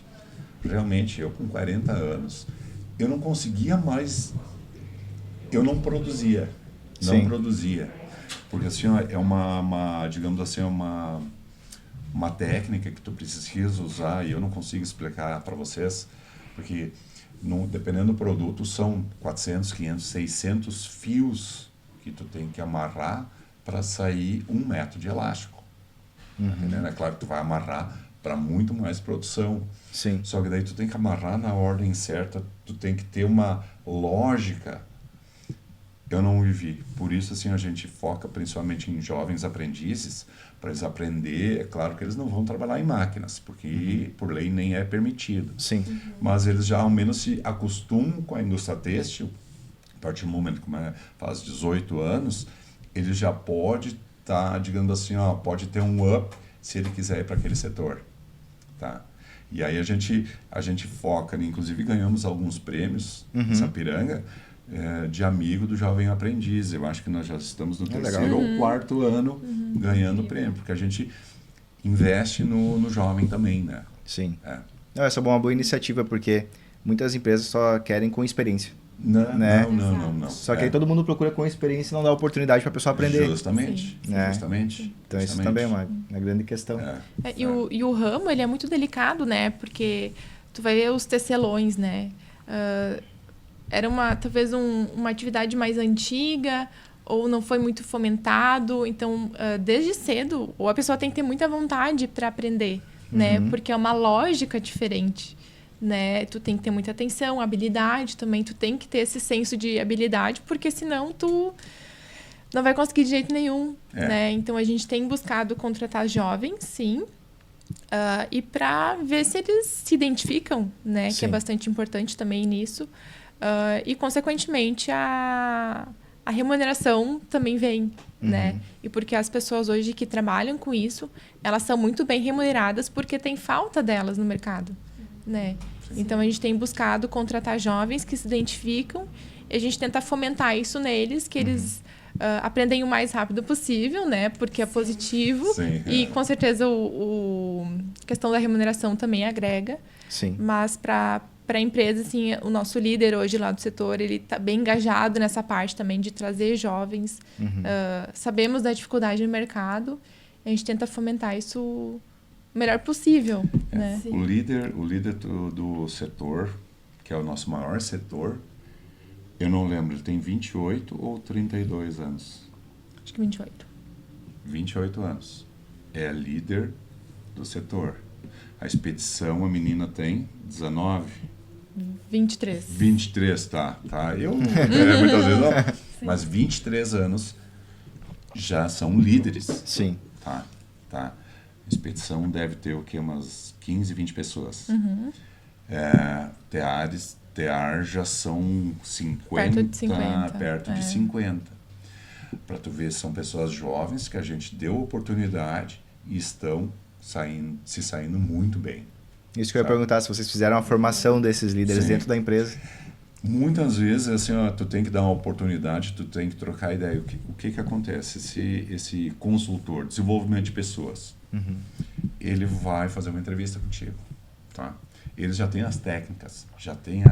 Realmente, eu com 40 anos, eu não conseguia mais, eu não produzia. Não produzia. Porque assim, é digamos assim, uma técnica que tu precisa usar e eu não consigo explicar para vocês, porque dependendo do produto, são 400, 500, 600 fios que tu tem que amarrar para sair 1 metro de elástico. Entendeu? É claro que tu vai amarrar para muito mais produção. Sim. Só que daí tu tem que amarrar na ordem certa, tu tem que ter uma lógica. Eu não vivi. Por isso, assim, a gente foca principalmente em jovens aprendizes, para eles aprender. É claro que eles não vão trabalhar em máquinas, porque por lei nem é permitido. Sim. Mas eles já ao menos se acostumam com a indústria têxtil. A partir do momento que faz 18 anos, ele já pode estar, digamos assim, pode ter um up se ele quiser ir para aquele setor. Tá? E aí a gente foca, inclusive ganhamos alguns prêmios em Sapiranga, de amigo do jovem aprendiz. Eu acho que nós já estamos no terceiro ou quarto ano ganhando prêmio, porque a gente investe no jovem também, né? Sim. Não, essa é uma boa iniciativa, porque muitas empresas só querem com experiência. Não, né? não. Só que aí todo mundo procura com experiência e não dá oportunidade para a pessoa aprender. Justamente. Então isso também é uma grande questão. E o ramo, ele é muito delicado, né? Porque tu vai ver os tecelões, né? Era talvez uma atividade mais antiga ou não foi muito fomentado. Então, desde cedo, ou a pessoa tem que ter muita vontade para aprender, né? Porque é uma lógica diferente. Né? Tu tem que ter muita atenção, habilidade também, tu tem que ter esse senso de habilidade, porque senão tu não vai conseguir de jeito nenhum, né? Então a gente tem buscado contratar jovens, sim, e para ver se eles se identificam, né? Sim. Que é bastante importante também nisso, e consequentemente a remuneração também vem, né? E porque as pessoas hoje que trabalham com isso, elas são muito bem remuneradas porque tem falta delas no mercado. Né? Então, a gente tem buscado contratar jovens que se identificam E a gente tenta fomentar isso neles, que eles aprendem o mais rápido possível, né? Porque é positivo. Sim, E com certeza a questão da remuneração também agrega. Sim. Mas para a empresa, assim, o nosso líder hoje lá do setor, ele está bem engajado nessa parte também de trazer jovens. Sabemos da dificuldade no mercado, a gente tenta fomentar isso o melhor possível, né? O líder do setor, que é o nosso maior setor, eu não lembro, ele tem 28 ou 32 anos? Acho que 28. 28 anos. É líder do setor. A expedição, a menina tem 19. 23. 23, tá. Eu, muitas vezes não. Mas 23 anos já são líderes. Sim. Tá. A expedição deve ter o quê? Umas 15, 20 pessoas. TEAR já são 50. Perto de 50. Perto de 50. Para tu ver, são pessoas jovens que a gente deu oportunidade e estão se saindo muito bem. Isso que eu ia perguntar, se vocês fizeram a formação desses líderes dentro da empresa. Muitas vezes, assim, tu tem que dar uma oportunidade, tu tem que trocar ideia. O que acontece? Esse consultor, desenvolvimento de pessoas, ele vai fazer uma entrevista contigo, tá? Ele já tem as técnicas, já tem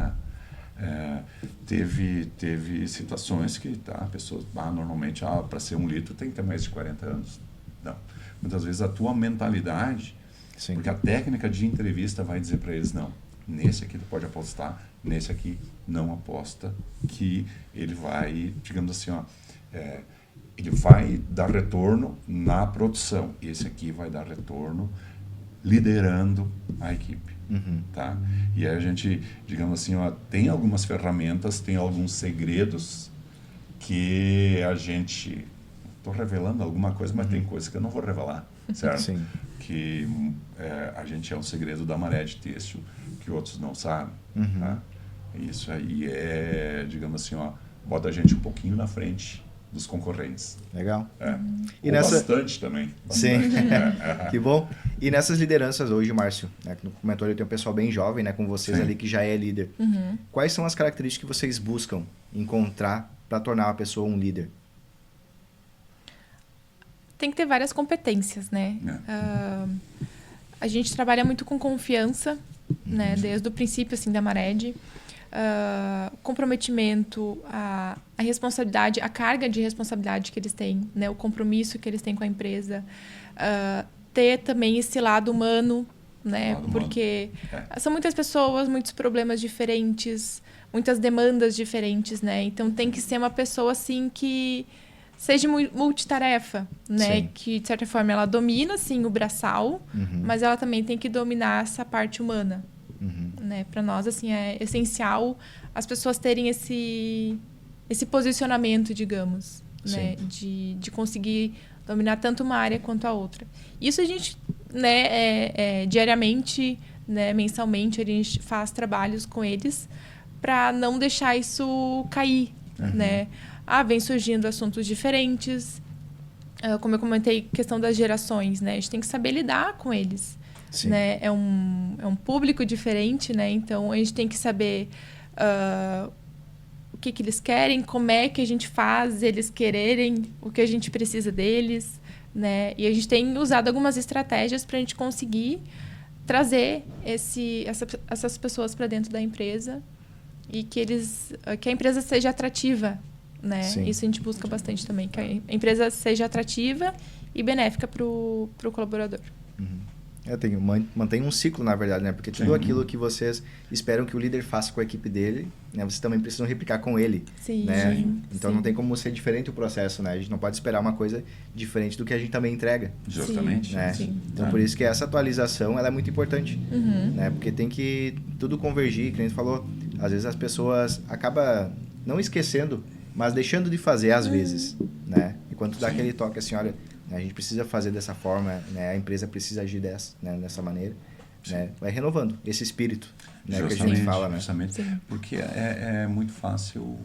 teve situações que pessoas, normalmente, para ser um líder, tem que ter mais de 40 anos. Não. Muitas vezes a tua mentalidade, porque a técnica de entrevista vai dizer para eles, não, nesse aqui tu pode apostar, nesse aqui não aposta, que ele vai, digamos assim, ele vai dar retorno na produção. Esse aqui vai dar retorno liderando a equipe. Tá? E aí a gente, digamos assim, tem algumas ferramentas, tem alguns segredos que a gente... Estou revelando alguma coisa, mas tem coisas que eu não vou revelar, certo? Sim. Que a gente é um segredo da Maré de Têxtil que outros não sabem. Tá? Isso aí digamos assim, bota a gente um pouquinho na frente dos concorrentes. Legal. E bastante também. Bastante. Sim. Que bom. E nessas lideranças hoje, Márcio, né, que no comentário tem um pessoal bem jovem, né, com vocês ali que já é líder. Quais são as características que vocês buscam encontrar para tornar uma pessoa um líder? Tem que ter várias competências, né? A gente trabalha muito com confiança, né? Desde o princípio, assim, da Mared. Comprometimento, a responsabilidade, a carga de responsabilidade que eles têm, né? O compromisso que eles têm com a empresa. Ter também esse lado humano, né? Porque são muitas pessoas, muitos problemas diferentes, muitas demandas diferentes, né? Então, tem que ser uma pessoa, assim, que... seja multitarefa, né? Sim. Que, de certa forma, ela domina, sim, o braçal, mas ela também tem que dominar essa parte humana. Né? Para nós, assim, é essencial as pessoas terem esse posicionamento, digamos, né? De conseguir dominar tanto uma área quanto a outra. Isso a gente, né, diariamente, né, mensalmente, a gente faz trabalhos com eles para não deixar isso cair, né? Vem surgindo assuntos diferentes. Como eu comentei, questão das gerações, né? A gente tem que saber lidar com eles. Né? É um público diferente, né? Então, a gente tem que saber o que eles querem, como é que a gente faz eles quererem, o que a gente precisa deles, né? E a gente tem usado algumas estratégias para a gente conseguir trazer essas pessoas para dentro da empresa e que a empresa seja atrativa, né? Isso a gente busca bastante também, que a empresa seja atrativa e benéfica para o colaborador. Mantém um ciclo, na verdade, né? Porque tudo aquilo que vocês esperam que o líder faça com a equipe dele, né? Vocês também precisam replicar com ele, né? Então não tem como ser diferente o processo, né? A gente não pode esperar uma coisa diferente do que a gente também entrega. Justamente. Né? Então por isso que essa atualização ela é muito importante, né? Porque tem que tudo convergir, que a gente falou, às vezes as pessoas acabam não esquecendo, mas deixando de fazer às vezes, né? E quando tu dá aquele toque assim, olha, a gente precisa fazer dessa forma, né? A empresa precisa agir dessa maneira, né? Vai renovando esse espírito, né? Que a gente fala, né? Justamente. Porque é muito fácil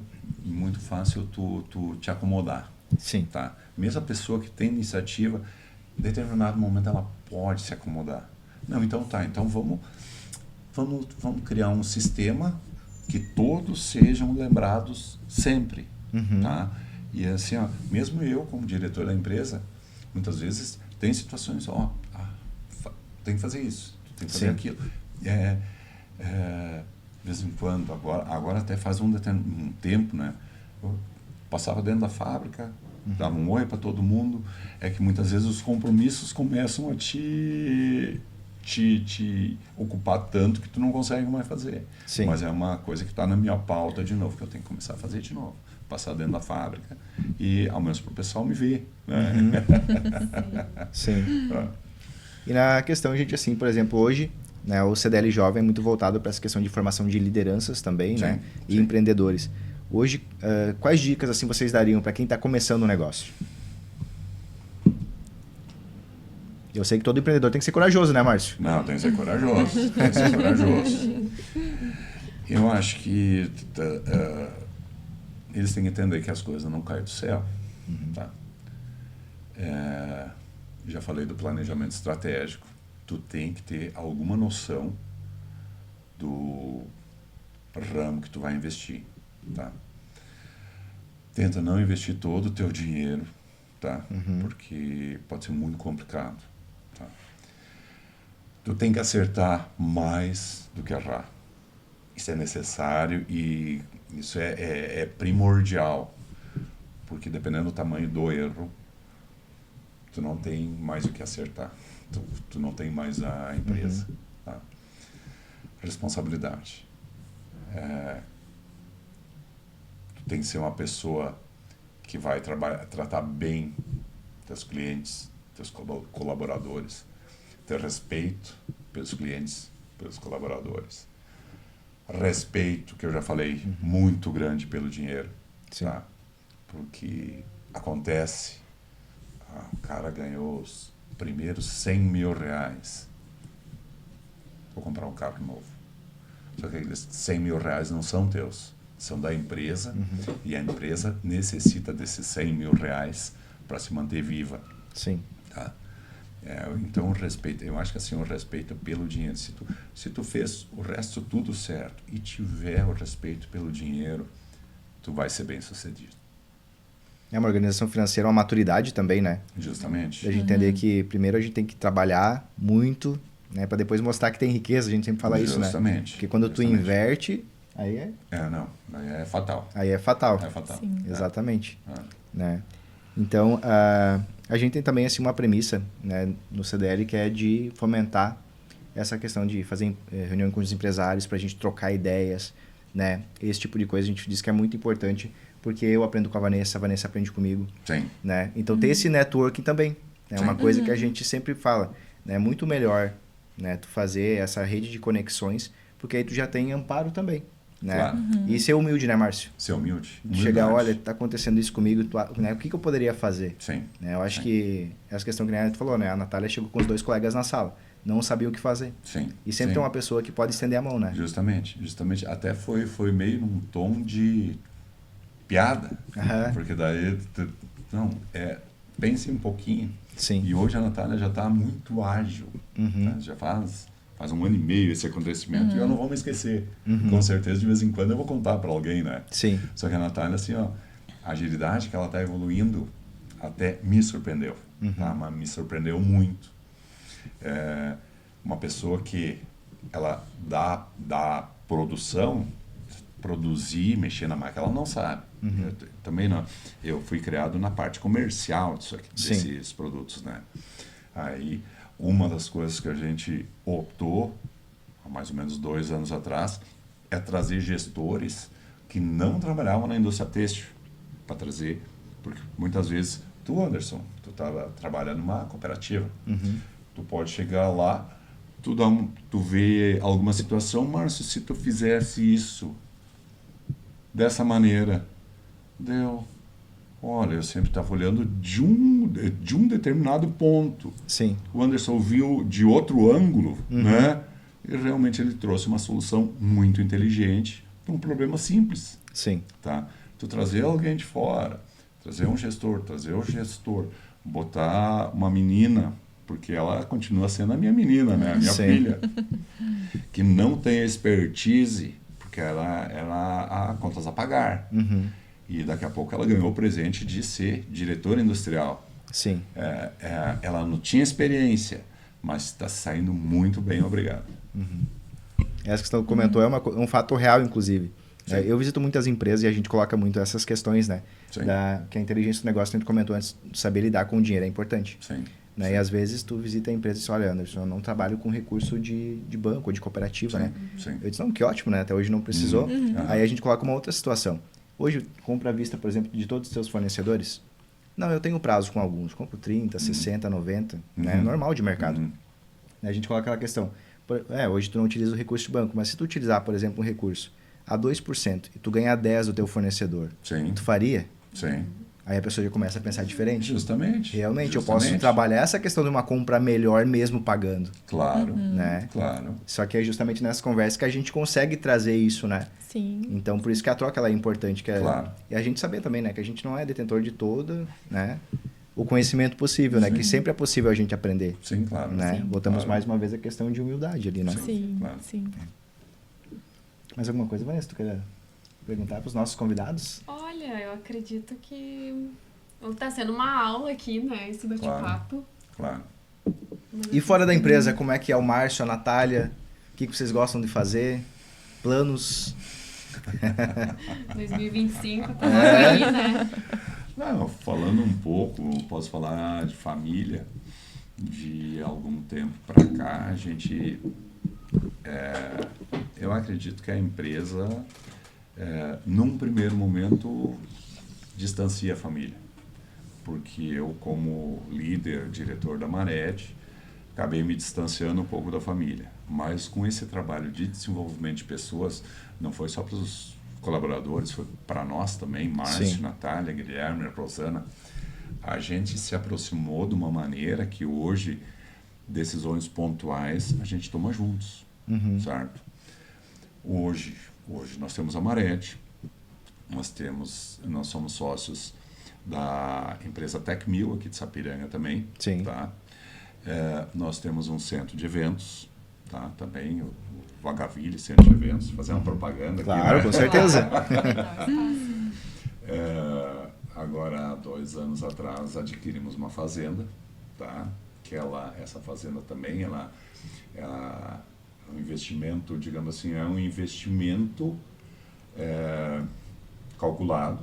tu te acomodar. Sim. Tá? Mesmo a pessoa que tem iniciativa, em determinado momento ela pode se acomodar. Não, então vamos criar um sistema que todos sejam lembrados sempre, tá? E assim, ó, mesmo eu como diretor da empresa, muitas vezes tem situações, tem que fazer isso, tem que fazer aquilo. De vez em quando, agora até faz um tempo, né? Eu passava dentro da fábrica, dava um oi para todo mundo. É que muitas vezes os compromissos começam a te ocupar tanto que tu não consegue mais fazer. Sim. Mas é uma coisa que está na minha pauta de novo, que eu tenho que começar a fazer de novo. Passar dentro da fábrica e, ao menos para o pessoal me ver. Né? Sim. E na questão, gente, assim, por exemplo, hoje, né, o CDL Jovem é muito voltado para essa questão de formação de lideranças também, né? E empreendedores. Hoje, quais dicas assim vocês dariam para quem está começando um negócio? Eu sei que todo empreendedor tem que ser corajoso, né, Márcio? Não, tem que ser corajoso. Tem que ser corajoso. Eu acho que eles têm que entender que as coisas não caem do céu. Tá? Já falei do planejamento estratégico. Tu tem que ter alguma noção do ramo que tu vai investir. Tá? Tenta não investir todo o teu dinheiro, tá? Porque pode ser muito complicado. Tá? Tu tem que acertar mais do que errar. Isso é necessário e isso é primordial, porque dependendo do tamanho do erro, tu não tem mais o que acertar, tu não tem mais a empresa. Tá? Responsabilidade. Tu tem que ser uma pessoa que vai tratar bem teus clientes, teus colaboradores, ter respeito pelos clientes, pelos colaboradores. Respeito, que eu já falei, muito grande pelo dinheiro. Tá? Porque acontece, o cara ganhou os primeiros 100 mil reais. Vou comprar um carro novo. Só que aqueles 100 mil reais não são teus, são da empresa, e a empresa necessita desses 100 mil reais para se manter viva. Sim. Tá? Então, o respeito, eu acho que assim, o respeito pelo dinheiro, se tu fez o resto tudo certo e tiver o respeito pelo dinheiro, tu vai ser bem sucedido. É uma organização financeira, uma maturidade também, né? Justamente. A gente entender que primeiro a gente tem que trabalhar muito, né, para depois mostrar que tem riqueza. A gente sempre fala isso, né? Justamente. Porque quando tu inverte, aí é fatal. Aí é fatal. É fatal. Sim. Exatamente. Né? Então, a gente tem também assim, uma premissa, né, no CDL, que é de fomentar essa questão de fazer reunião com os empresários para a gente trocar ideias, né? Esse tipo de coisa a gente diz que é muito importante, porque eu aprendo com a Vanessa aprende comigo. Sim. Né? Então, ter esse networking também é uma coisa que a gente sempre fala. É muito melhor, né, tu fazer essa rede de conexões, porque aí tu já tem amparo também. Né? Claro. E ser humilde, né, Márcio? Ser humilde. Chegar, olha, tá acontecendo isso comigo, né? O que eu poderia fazer? Sim. Né? Eu acho que essa questão que a gente falou, né? A Natália chegou com os 2 colegas na sala, não sabia o que fazer. Sim. E sempre tem uma pessoa que pode estender a mão, né? Justamente. Até foi meio num tom de piada, porque daí, pense um pouquinho. Sim. E hoje a Natália já está muito ágil, né? Já faz 1 ano e meio esse acontecimento, e eu não vou me esquecer. Com certeza, de vez em quando eu vou contar para alguém, né? Sim. Só que a Natália, assim, a agilidade que ela está evoluindo até me surpreendeu, tá? Mas me surpreendeu muito. Uma pessoa que ela dá produção, produzir, mexer na máquina, ela não sabe. Eu também não. Eu fui criado na parte comercial desses produtos, né? Aí, uma das coisas que a gente optou, há mais ou menos 2 anos atrás, é trazer gestores que não trabalhavam na indústria têxtil, para trazer, porque muitas vezes, tu, Anderson, tu trabalha numa cooperativa, tu pode chegar lá, tu vê alguma situação, Márcio, se tu fizesse isso dessa maneira, olha, eu sempre estava olhando de um determinado ponto. Sim. O Anderson viu de outro ângulo, né? E realmente ele trouxe uma solução muito inteligente para um problema simples. Sim. Tá? Tu trazer alguém de fora, trazer um gestor, botar uma menina, porque ela continua sendo a minha menina, né? A minha filha, que não tem expertise, porque porque ela há contas a pagar. Uhum. E daqui a pouco ela ganhou o presente de ser diretora industrial. Sim. Ela não tinha experiência, mas está saindo muito bem, obrigado. Essa que você comentou é um fato real, inclusive. Eu visito muitas empresas e a gente coloca muito essas questões, né? Que a inteligência do negócio, que a gente comentou antes, saber lidar com o dinheiro é importante. Sim. Né? E às vezes tu visita a empresa e diz, olha, Anderson, eu não trabalho com recurso de banco ou de cooperativa, né? Sim. Eu disse, não, que ótimo, né? Até hoje não precisou. Aí a gente coloca uma outra situação. Hoje, compra à vista, por exemplo, de todos os seus fornecedores? Não, eu tenho prazo com alguns. Compro 30, 60, 90. Né? É normal de mercado. A gente coloca aquela questão. Hoje tu não utiliza o recurso de banco, mas se tu utilizar, por exemplo, um recurso a 2% e tu ganhar 10% do teu fornecedor, tu faria? Sim. Aí a pessoa já começa a pensar diferente. Justamente. Realmente, eu posso trabalhar essa questão de uma compra melhor mesmo pagando. Claro. Né? Claro. Só que é justamente nessa conversa que a gente consegue trazer isso, né? Sim. Então, por isso que a troca ela é importante. Claro. E a gente saber também, né? Que a gente não é detentor de todo, né? O conhecimento possível, né? Que sempre é possível a gente aprender. Sim, claro. Né? Sim. Botamos mais uma vez a questão de humildade ali, né? Sim, Claro. sim. Mais alguma coisa, Vanessa? Tu quer perguntar para os nossos convidados? Olha, eu acredito que está sendo uma aula aqui, né? Esse bate-papo. Claro. E fora da empresa, como é que é o Márcio, a Natália? O que vocês gostam de fazer? Planos? 2025 tá logo aí, né? Não, falando um pouco, posso falar de família. De algum tempo para cá, a gente... eu acredito que a empresa, num primeiro momento, distancia a família. Porque eu, como líder, diretor da Marete, acabei me distanciando um pouco da família. Mas com esse trabalho de desenvolvimento de pessoas, não foi só para os colaboradores, foi para nós também, Márcio, Natália, Guilherme, Rosana. A gente se aproximou de uma maneira que hoje, decisões pontuais, a gente toma juntos, certo? Hoje nós temos a Marete, nós somos sócios da empresa TecMil, aqui de Sapiranga também. Sim. Tá? Nós temos um centro de eventos, tá? Também, o Vagaville Centro de Eventos, fazer uma propaganda claro, aqui, né? Com certeza. Agora, há 2 anos atrás, adquirimos uma fazenda, tá? Que essa fazenda também, ela é um investimento, digamos assim, é um investimento calculado,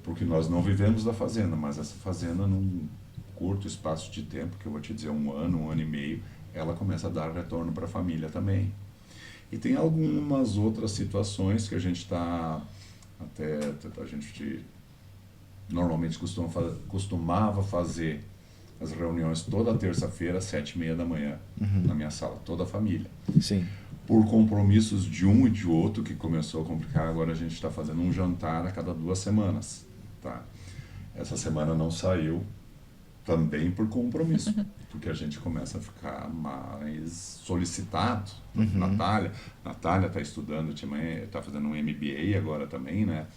porque nós não vivemos da fazenda, mas essa fazenda, num curto espaço de tempo, que eu vou te dizer 1 ano, 1 ano e meio, ela começa a dar retorno para a família também. E tem algumas outras situações que a gente está, a gente normalmente costumava fazer as reuniões toda terça-feira, às 7h30 da manhã, na minha sala, toda a família. Sim. Por compromissos de um e de outro, que começou a complicar, agora a gente está fazendo um jantar a cada 2 semanas. Tá? Essa semana não saiu, também por compromisso, porque a gente começa a ficar mais solicitado. Natália está estudando, está fazendo um MBA agora também, né?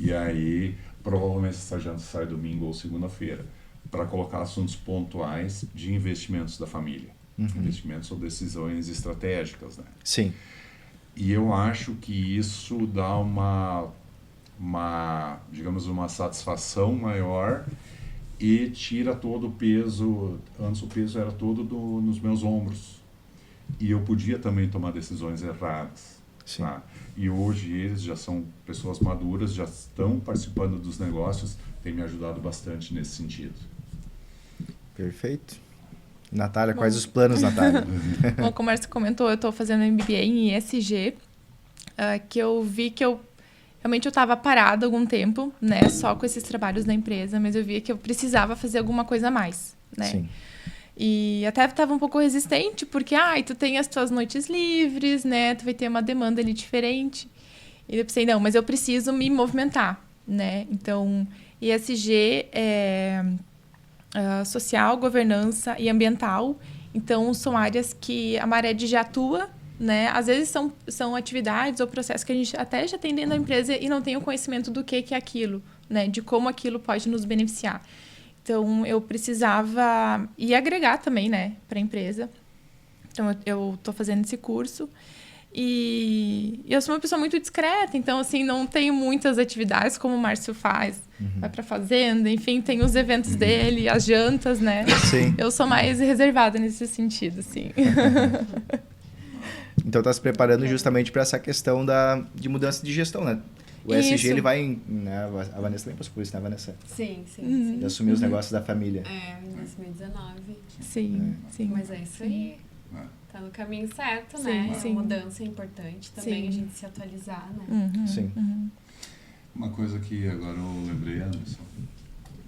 E aí, provavelmente essa janta sai domingo ou segunda-feira, para colocar assuntos pontuais de investimentos da família. Investimentos ou decisões estratégicas, né? Sim. E eu acho que isso dá digamos, uma satisfação maior e tira todo o peso. Antes o peso era todo nos meus ombros. E eu podia também tomar decisões erradas. Sim. Tá? E hoje eles já são pessoas maduras, já estão participando dos negócios, tem me ajudado bastante nesse sentido. Perfeito. Natália, quais os planos, Natália? Bom, como a Marcia comentou, eu estou fazendo MBA em ESG, que eu vi que realmente eu estava parada há algum tempo, né, só com esses trabalhos na empresa, mas eu via que eu precisava fazer alguma coisa a mais, né? Sim. E até estava um pouco resistente, porque tu tem as tuas noites livres, né, tu vai ter uma demanda ali diferente. E eu pensei, não, mas eu preciso me movimentar, né? Então, ESG é social, governança e ambiental. Então, são áreas que a Marede já atua, né? Às vezes são atividades ou processos que a gente até já tem dentro da empresa e não tem o conhecimento do que é aquilo, né? De como aquilo pode nos beneficiar. Então, eu precisava agregar também, né, para a empresa. Então, eu estou fazendo esse curso E eu sou uma pessoa muito discreta, então, assim, não tenho muitas atividades como o Márcio faz. Vai pra fazenda, enfim, tem os eventos dele, as jantas, né? Sim. Eu sou mais reservada nesse sentido, assim. Então tá se preparando justamente para essa questão de mudança de gestão, né? O ESG, Isso. ele vai... Né? A Vanessa também passou por isso, né, Vanessa? Sim, sim, Uhum. De assumir os negócios da família. em 2019. Sim, sim. Mas é isso aí. Tá no caminho certo, Sim, né? sim. A mudança é importante também, Sim. a gente se atualizar, né? Uhum, Sim. uhum. Uma coisa que agora eu lembrei, Anderson,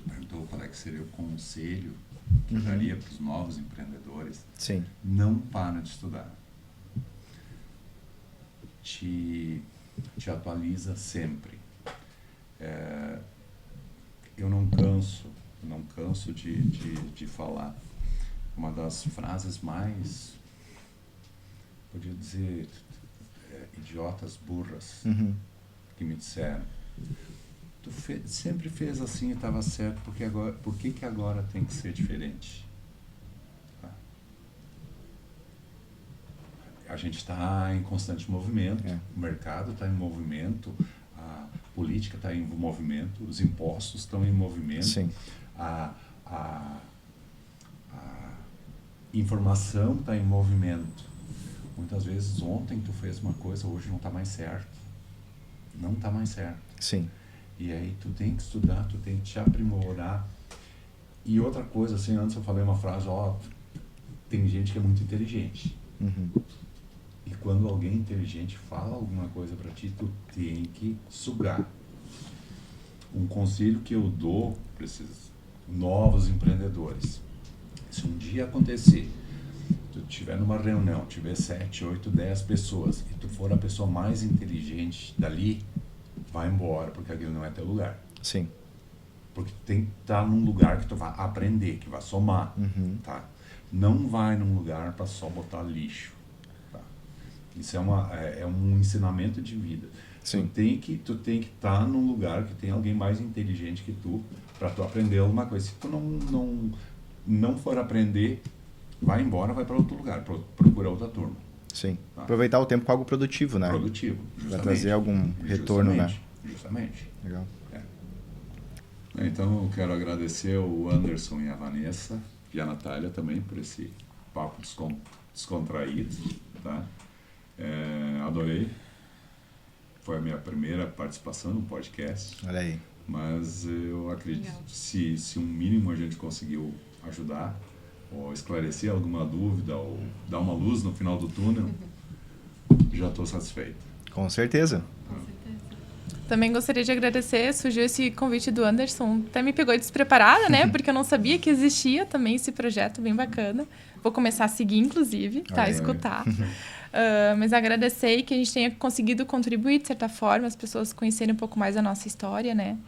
perguntou qual é que seria o conselho que eu daria para os novos empreendedores. Sim. Não para de estudar. Te atualiza sempre. Eu não canso de falar. Uma das frases mais, podia dizer, idiotas, burras, Uhum. que me disseram. Tu sempre fez assim e estava certo, por que agora tem que ser diferente? Tá? A gente está em constante movimento, o mercado está em movimento, a política está em movimento, os impostos estão em movimento, Sim. a informação está em movimento. Muitas vezes ontem tu fez uma coisa, hoje não está mais certo. Não está mais certo. Sim. E aí tu tem que estudar, tu tem que te aprimorar. E outra coisa, assim, antes eu falei uma frase, tem gente que é muito inteligente. Uhum. E quando alguém inteligente fala alguma coisa para ti, tu tem que sugar. Um conselho que eu dou para esses novos empreendedores: se um dia acontecer, tu estiver numa reunião, tiver 7, 8, 10 pessoas e tu for a pessoa mais inteligente dali, vai embora, porque aquele não é teu lugar. Sim. Porque tu tem que estar num lugar que tu vai aprender, que vai somar, tá? Não vai num lugar para só botar lixo, tá? Isso é um ensinamento de vida. Sim. Tu tem que estar num lugar que tem alguém mais inteligente que tu, para tu aprender alguma coisa. Se tu não for aprender, vai embora, vai para outro lugar, procura outra turma. Sim. Tá. Aproveitar o tempo com algo produtivo, né? Produtivo, Vai justamente. trazer algum retorno, né? Justamente. Legal. Então eu quero agradecer o Anderson e a Vanessa e a Natália também por esse papo descontraído, tá? Adorei. Foi a minha primeira participação no podcast, Olha aí. mas eu acredito Legal. que se um mínimo a gente conseguiu ajudar ou esclarecer alguma dúvida ou dar uma luz no final do túnel, já estou satisfeito. Com certeza. Com certeza. Também gostaria de agradecer, surgiu esse convite do Anderson, até me pegou despreparada, né? Porque eu não sabia que existia também esse projeto bem bacana. Vou começar a seguir, inclusive, tá? Olha aí. Escutar. Mas agradecer e que a gente tenha conseguido contribuir, de certa forma, as pessoas conhecerem um pouco mais a nossa história, né?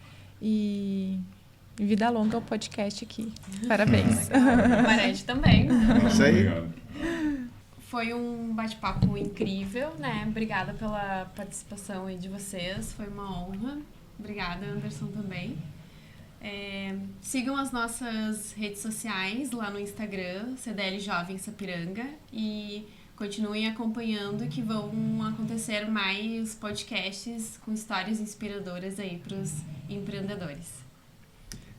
E vida longa ao podcast aqui. Parabéns. Marete também. Isso aí. Obrigado. Foi um bate-papo incrível, né? Obrigada pela participação aí de vocês, foi uma honra. Obrigada, Anderson, também. Sigam as nossas redes sociais lá no Instagram, CDL Jovem Sapiranga, e continuem acompanhando que vão acontecer mais podcasts com histórias inspiradoras aí para os empreendedores.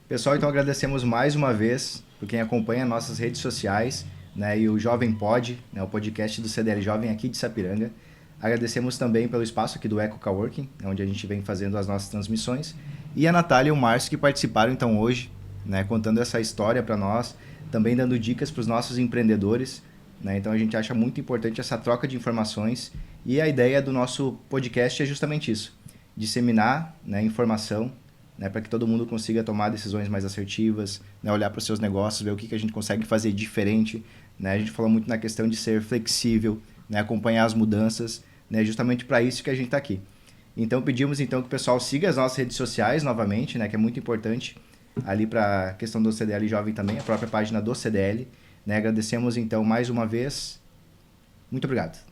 Pessoal, então agradecemos mais uma vez por quem acompanha nossas redes sociais, né, e o Jovem Pod, né, o podcast do CDL Jovem aqui de Sapiranga. Agradecemos também pelo espaço aqui do Eco Coworking, onde a gente vem fazendo as nossas transmissões. E a Natália e o Márcio que participaram então hoje, né, contando essa história para nós, também dando dicas para os nossos empreendedores. Né? Então a gente acha muito importante essa troca de informações e a ideia do nosso podcast é justamente isso, disseminar, né, informação, né, para que todo mundo consiga tomar decisões mais assertivas, né, olhar para os seus negócios, ver o que a gente consegue fazer diferente. Né? A gente falou muito na questão de ser flexível, né, acompanhar as mudanças, né, justamente para isso que a gente está aqui. Então pedimos então que o pessoal siga as nossas redes sociais novamente, né, que é muito importante ali para a questão do CDL Jovem também, a própria página do CDL. Né? Agradecemos então mais uma vez. Muito obrigado.